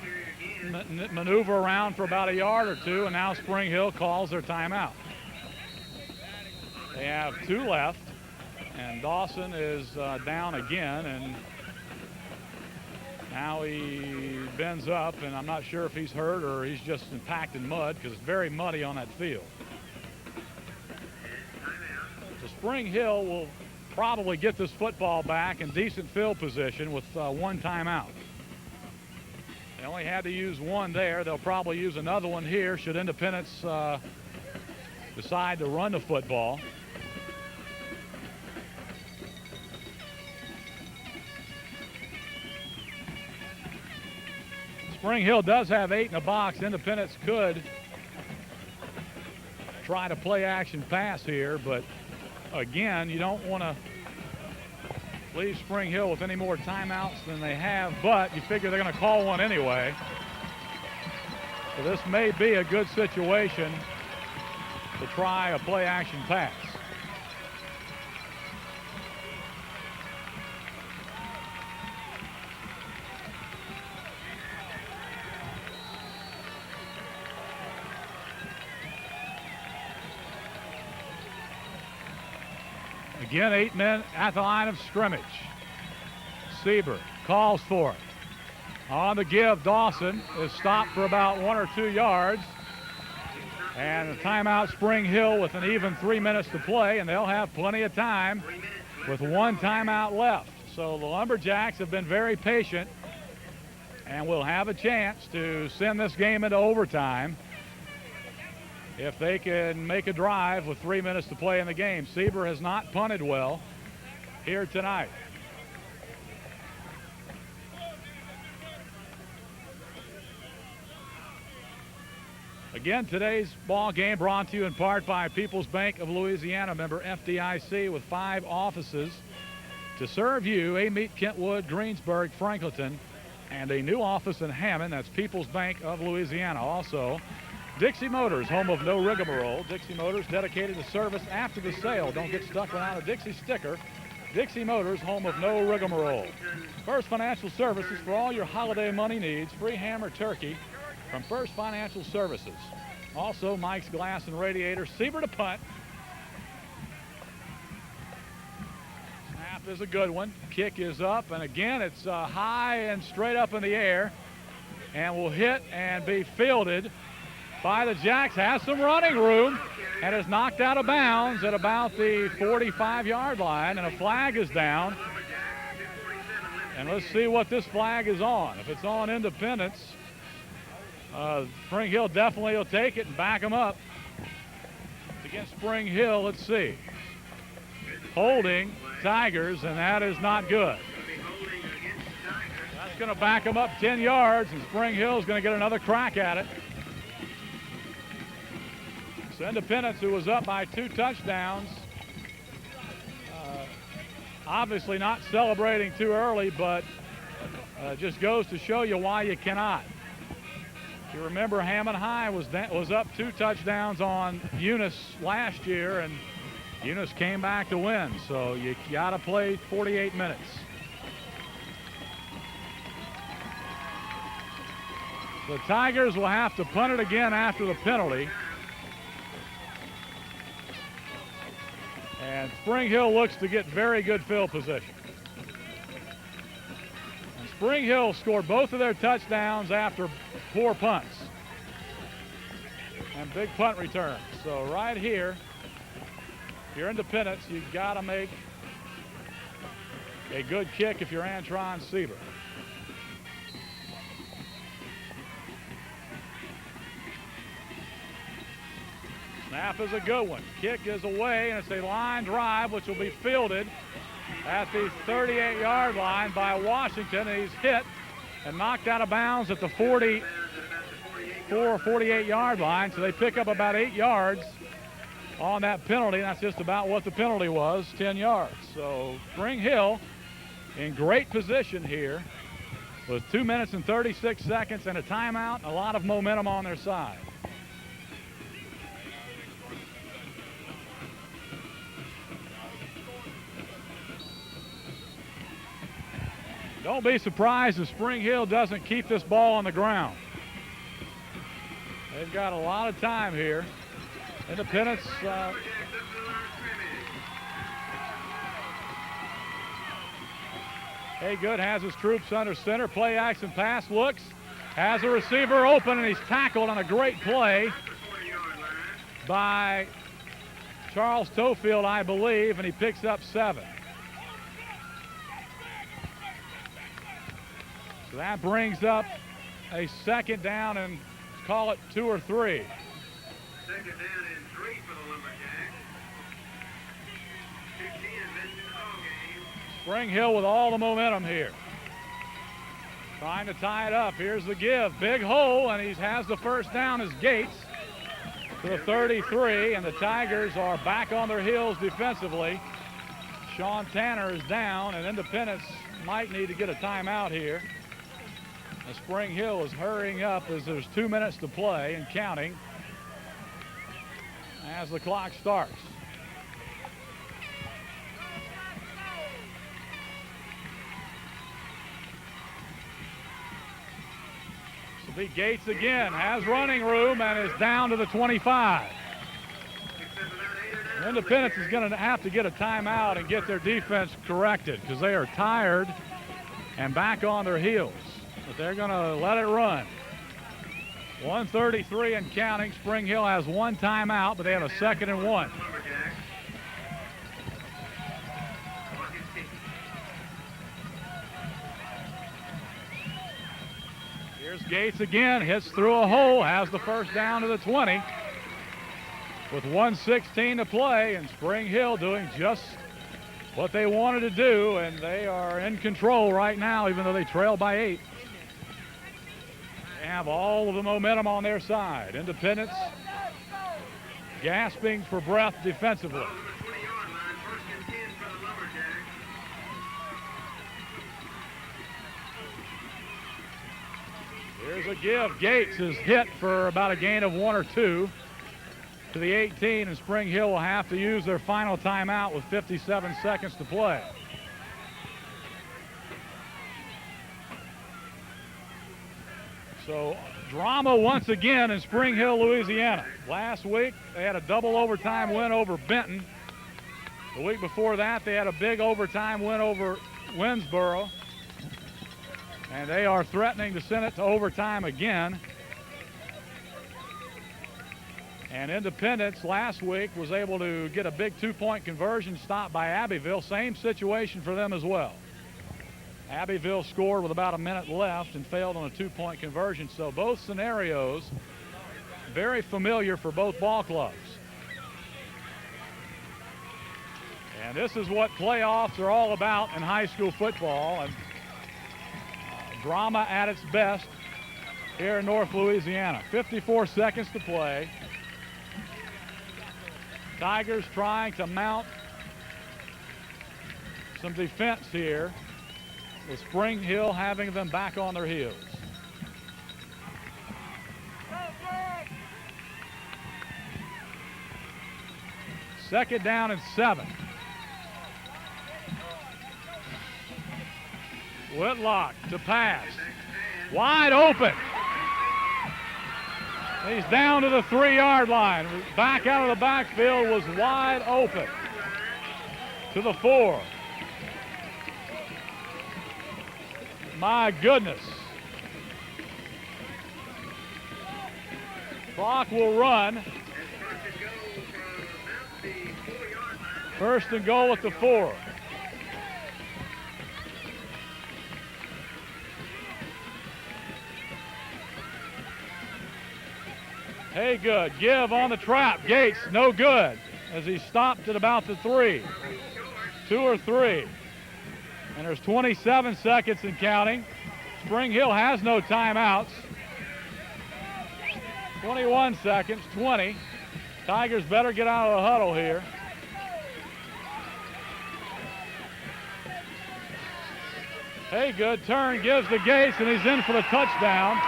maneuver around for about a yard or two, and now Spring Hill calls their timeout. They have 2 left, and Dawson is down again, and now he bends up, and I'm not sure if he's hurt or he's just packed in mud because it's very muddy on that field. So Spring Hill will probably get this football back in decent field position with 1 timeout. They only had to use 1 there. They'll probably use another one here should Independence decide to run the football. Spring Hill does have 8 in the box. Independence could try to play action pass here, but again, you don't want to leave Spring Hill with any more timeouts than they have, but you figure they're going to call one anyway. So this may be a good situation to try a play action pass. Again, 8 men at the line of scrimmage. Sieber calls for it. On the give, Dawson is stopped for about 1 or 2 yards. And a timeout, Spring Hill, with an even 3 minutes to play, and they'll have plenty of time with 1 timeout left. So the Lumberjacks have been very patient and will have a chance to send this game into overtime if they can make a drive with 3 minutes to play in the game. Sieber has not punted well here tonight. Again, today's ball game brought to you in part by People's Bank of Louisiana, member FDIC, with 5 offices to serve you: Amite, Kentwood, Greensburg, Franklinton, and a new office in Hammond. That's People's Bank of Louisiana. Also, Dixie Motors, home of no rigmarole. Dixie Motors, dedicated to service after the sale. Don't get stuck without a Dixie sticker. Dixie Motors, home of no rigmarole. First Financial Services for all your holiday money needs. Free hammer turkey from First Financial Services. Also, Mike's Glass and Radiator. Sieber to punt. Snap is a good one. Kick is up, and again, it's high and straight up in the air, and will hit and be fielded by the Jacks. Has some running room and is knocked out of bounds at about the 45-yard line, and a flag is down. And let's see what this flag is on. If it's on Independence, Spring Hill definitely will take it and back them up. Against Spring Hill, let's see. Holding Tigers, and that is not good. That's going to back them up 10 yards, and Spring Hill is going to get another crack at it. So Independence, who was up by 2 touchdowns, obviously not celebrating too early, but just goes to show you why you cannot. If you remember, Hammond High was up 2 touchdowns on Eunice last year, and Eunice came back to win. So you got to play 48 minutes. The Tigers will have to punt it again after the penalty. And Spring Hill looks to get very good field position. And Spring Hill scored both of their touchdowns after poor punts and big punt returns. So right here, if you're Independence, you've got to make a good kick if you're Antron Sieber. Snap is a good one. Kick is away, and it's a line drive, which will be fielded at the 38-yard line by Washington. And he's hit and knocked out of bounds at the 48-yard line. So they pick up about 8 yards on that penalty. And that's just about what the penalty was, 10 yards. So Spring Hill in great position here with 2 minutes and 36 seconds and a timeout and a lot of momentum on their side. Don't be surprised if Springhill doesn't keep this ball on the ground. They've got a lot of time here. Independence Haygood has his troops under center. Play action pass, looks, has a receiver open, and he's tackled on a great play by Charles Tofield, I believe, and he picks up 7. So that brings up a second down and call it 2 or 3. Second down and 3 for the Lumberjacks. 2:10 left in the ball game. Springhill with all the momentum here. Trying to tie it up. Here's the give. Big hole, and he has the first down as Gates to the 33, and the Tigers are back on their heels defensively. Sean Tanner is down, and Independence might need to get a timeout here. And Springhill is hurrying up as there's 2 minutes to play and counting as the clock starts. So the Gates again has running room and is down to the 25. Independence is going to have to get a timeout and get their defense corrected because they are tired and back on their heels. But they're going to let it run. 1:33 and counting. Springhill has one timeout, but they have a 2nd and 1. Here's Gates again, hits through a hole, has the first down to the 20 with 1:16 to play, and Springhill doing just what they wanted to do, and they are in control right now, even though they trail by 8. They have all of the momentum on their side. Independence gasping for breath defensively. Here's a give. Gates is hit for about a gain of 1 or 2 to the 18, and Springhill will have to use their final timeout with 57 seconds to play. So drama once again in Springhill, Louisiana. Last week they had a double overtime win over Benton. The week before that they had a big overtime win over Winsboro. And they are threatening to send it to overtime again. And Independence last week was able to get a big 2-point conversion stop by Abbeville. Same situation for them as well. Abbeville scored with about a minute left and failed on a 2-point conversion. So both scenarios very familiar for both ball clubs. And this is what playoffs are all about in high school football. And drama at its best here in North Louisiana. 54 seconds to play. Tigers trying to mount some defense here, with Springhill having them back on their heels. Second down and 7. Whitlock to pass. Wide open. He's down to the 3-yard line. Back out of the backfield was wide open to the 4. My goodness. Clock will run. First and goal at the 4. Haygood, give on the trap. Gates, no good, as he stopped at about the 3. 2 or 3. And there's 27 seconds and counting. Springhill has no timeouts. 21 seconds, 20. Tigers better get out of the huddle here. Haygood turn, gives to Gates, and he's in for the touchdown.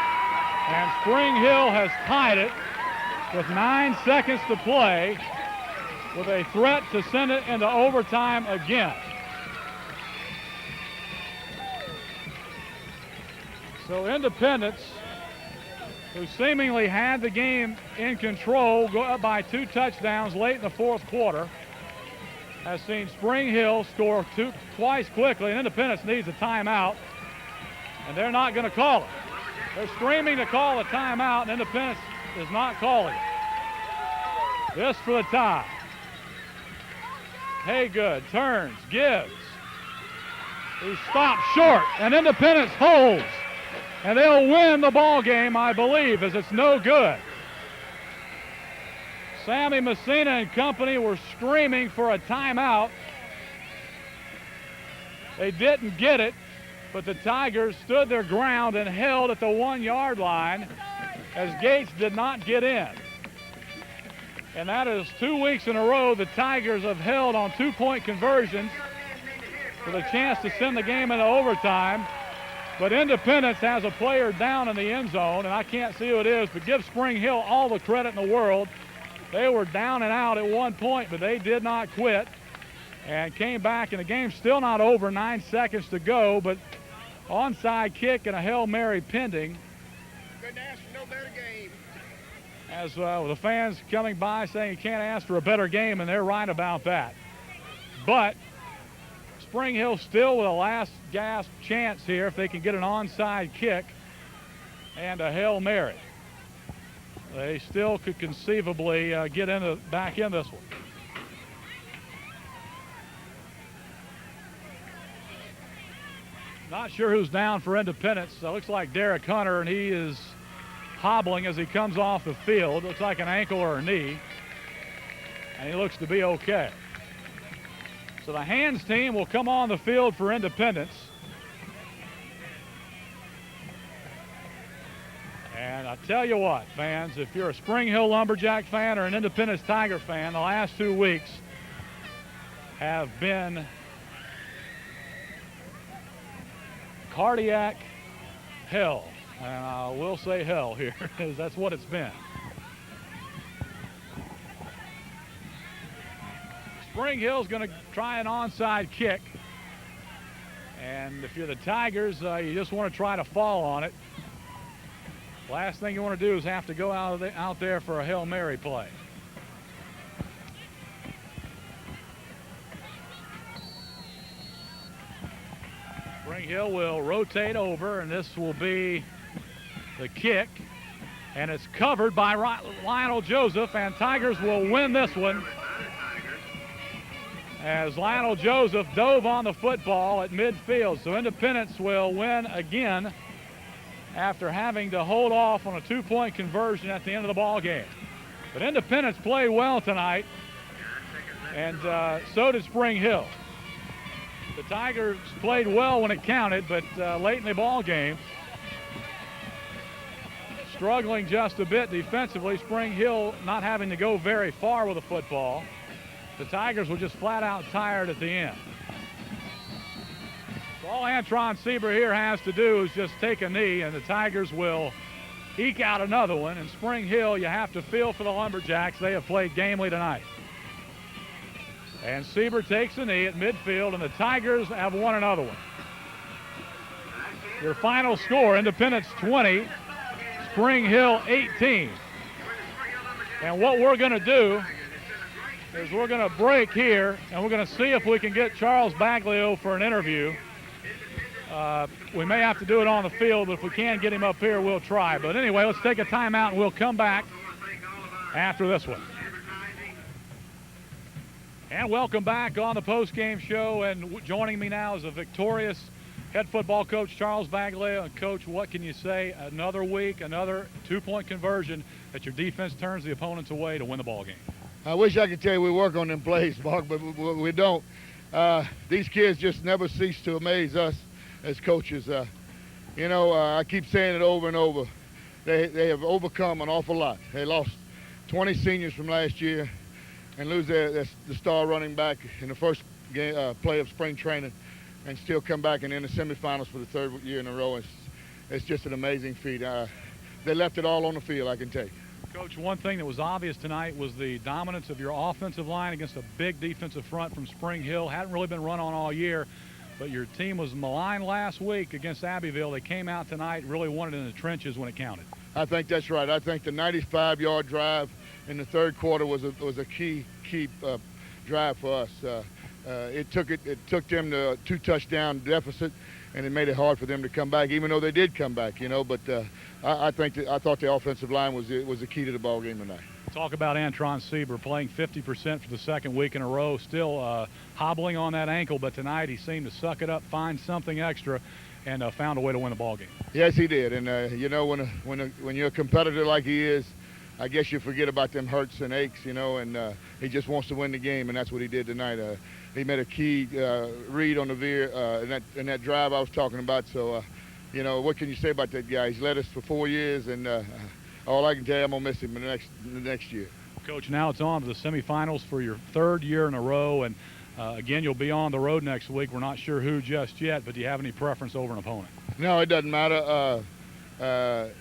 And Springhill has tied it with 9 seconds to play with a threat to send it into overtime again. So Independence, who seemingly had the game in control, go up by 2 touchdowns late in the fourth quarter, has seen Springhill score twice quickly, and Independence needs a timeout, and they're not going to call it. They're screaming to call a timeout, and Independence is not calling it. This for the tie. Haygood turns, gives. He stops short, and Independence holds. And they'll win the ball game, I believe, as it's no good. Sammy Messina and company were screaming for a timeout. They didn't get it, but the Tigers stood their ground and held at the 1-yard line as Gates did not get in. And that is 2 weeks in a row the Tigers have held on 2-point conversions with a chance to send the game into overtime. But Independence has a player down in the end zone, and I can't see who it is, but give Springhill all the credit in the world. They were down and out at one point, but they did not quit and came back, and the game's still not over, 9 seconds to go, but onside kick and a Hail Mary pending. Couldn't ask for no better game. As the fans coming by saying you can't ask for a better game, and they're right about that. But Springhill still with a last gasp chance here if they can get an onside kick and a Hail Mary. They still could conceivably get back in this one. Not sure who's down for Independence. It looks like Derek Hunter, and he is hobbling as he comes off the field. Looks like an ankle or a knee, and he looks to be okay. So the hands team will come on the field for Independence. And I tell you what, fans, if you're a Springhill Lumberjack fan or an Independence Tiger fan, the last 2 weeks have been cardiac hell. And I will say hell here, because that's what it's been. Springhill's going to try an onside kick. And if you're the Tigers, you just want to try to fall on it. Last thing you want to do is have to go out there for a Hail Mary play. Springhill will rotate over, and this will be the kick. And it's covered by Lionel Joseph, and Tigers will win this one, as Lionel Joseph dove on the football at midfield. So Independence will win again after having to hold off on a 2-point conversion at the end of the ball game. But Independence played well tonight, and so did Springhill. The Tigers played well when it counted, but late in the ball game, struggling just a bit defensively. Springhill not having to go very far with the football. The Tigers were just flat out tired at the end. So all Antron Sieber here has to do is just take a knee, and the Tigers will eke out another one. And Springhill, you have to feel for the Lumberjacks. They have played gamely tonight. And Sieber takes a knee at midfield, and the Tigers have won another one. Your final score, Independence 20, Springhill 18. And what we're going to do is we're going to break here, and we're going to see if we can get Charles Baglio for an interview. We may have to do it on the field, but if we can get him up here, we'll try. But anyway, let's take a timeout, and we'll come back after this one. And welcome back on the post-game show, and joining me now is a victorious head football coach, Charles Baglio. And Coach, what can you say? Another week, another 2-point conversion that your defense turns the opponents away to win the ball game. I wish I could tell you we work on them plays, Mark, but we don't. These kids just never cease to amaze us as coaches. I keep saying it over and over. They have overcome an awful lot. They lost 20 seniors from last year and lose the star running back in the first game, play of spring training. and still come back and in the semifinals for the third year in a row. It's just an amazing feat. They left it all on the field, I can tell you. Coach, one thing that was obvious tonight was the dominance of your offensive line against a big defensive front from Spring Hill. Hadn't really been run on all year, but your team was maligned last week against Abbeville. They came out tonight, really won it in the trenches when it counted. I think that's right. I think the 95-yard drive in the third quarter was a key drive for us. It took them to a 2-touchdown deficit, and it made it hard for them to come back, even though they did come back, you know. But I thought the offensive line was the key to the ball game tonight. Talk about Antron Sieber playing 50% for the second week in a row, still hobbling on that ankle, but tonight he seemed to suck it up, find something extra, and found a way to win the ball game. Yes, he did. And you know, when you're a competitor like he is, I guess you forget about them hurts and aches, you know, and he just wants to win the game, and that's what he did tonight. He made a key read on the veer in that drive I was talking about. So, you know, what can you say about that guy? He's led us for 4 years, and all I can tell you, I'm going to miss him the next year. Coach, now it's on to the semifinals for your third year in a row, and again, you'll be on the road next week. We're not sure who just yet, but do you have any preference over an opponent? No, it doesn't matter.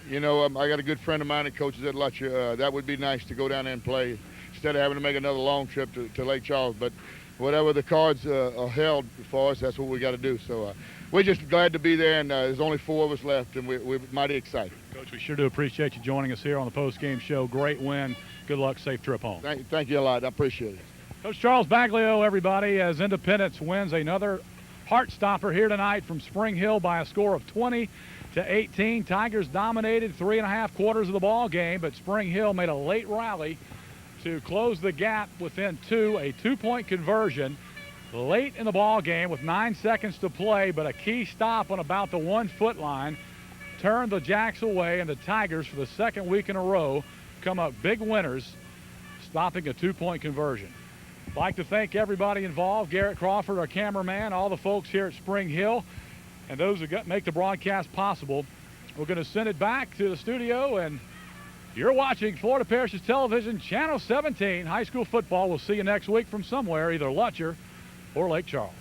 You know, I got a good friend of mine that coaches at Lutcher. That would be nice to go down there and play instead of having to make another long trip to Lake Charles. But whatever the cards are held for us, that's what we got to do. So we're just glad to be there, and there's only 4 of us left, and we're mighty excited. Coach, we sure do appreciate you joining us here on the post-game show. Great win. Good luck. Safe trip home. Thank you a lot. I appreciate it. Coach Charles Baglio, everybody, as Independence wins another heart stopper here tonight from Spring Hill by a score of 20-18. Tigers dominated 3.5 quarters of the ball game, but Spring Hill made a late rally to close the gap within 2, a 2-point conversion late in the ball game with 9 seconds to play, but a key stop on about the 1-foot line turned the Jacks away, and the Tigers, for the second week in a row, come up big winners, stopping a 2-point conversion. I'd like to thank everybody involved, Garrett Crawford, our cameraman, all the folks here at Spring Hill, and those who make the broadcast possible. We're going to send it back to the studio, and you're watching Florida Parishes Television, Channel 17, high school football. We'll see you next week from somewhere, either Lutcher or Lake Charles.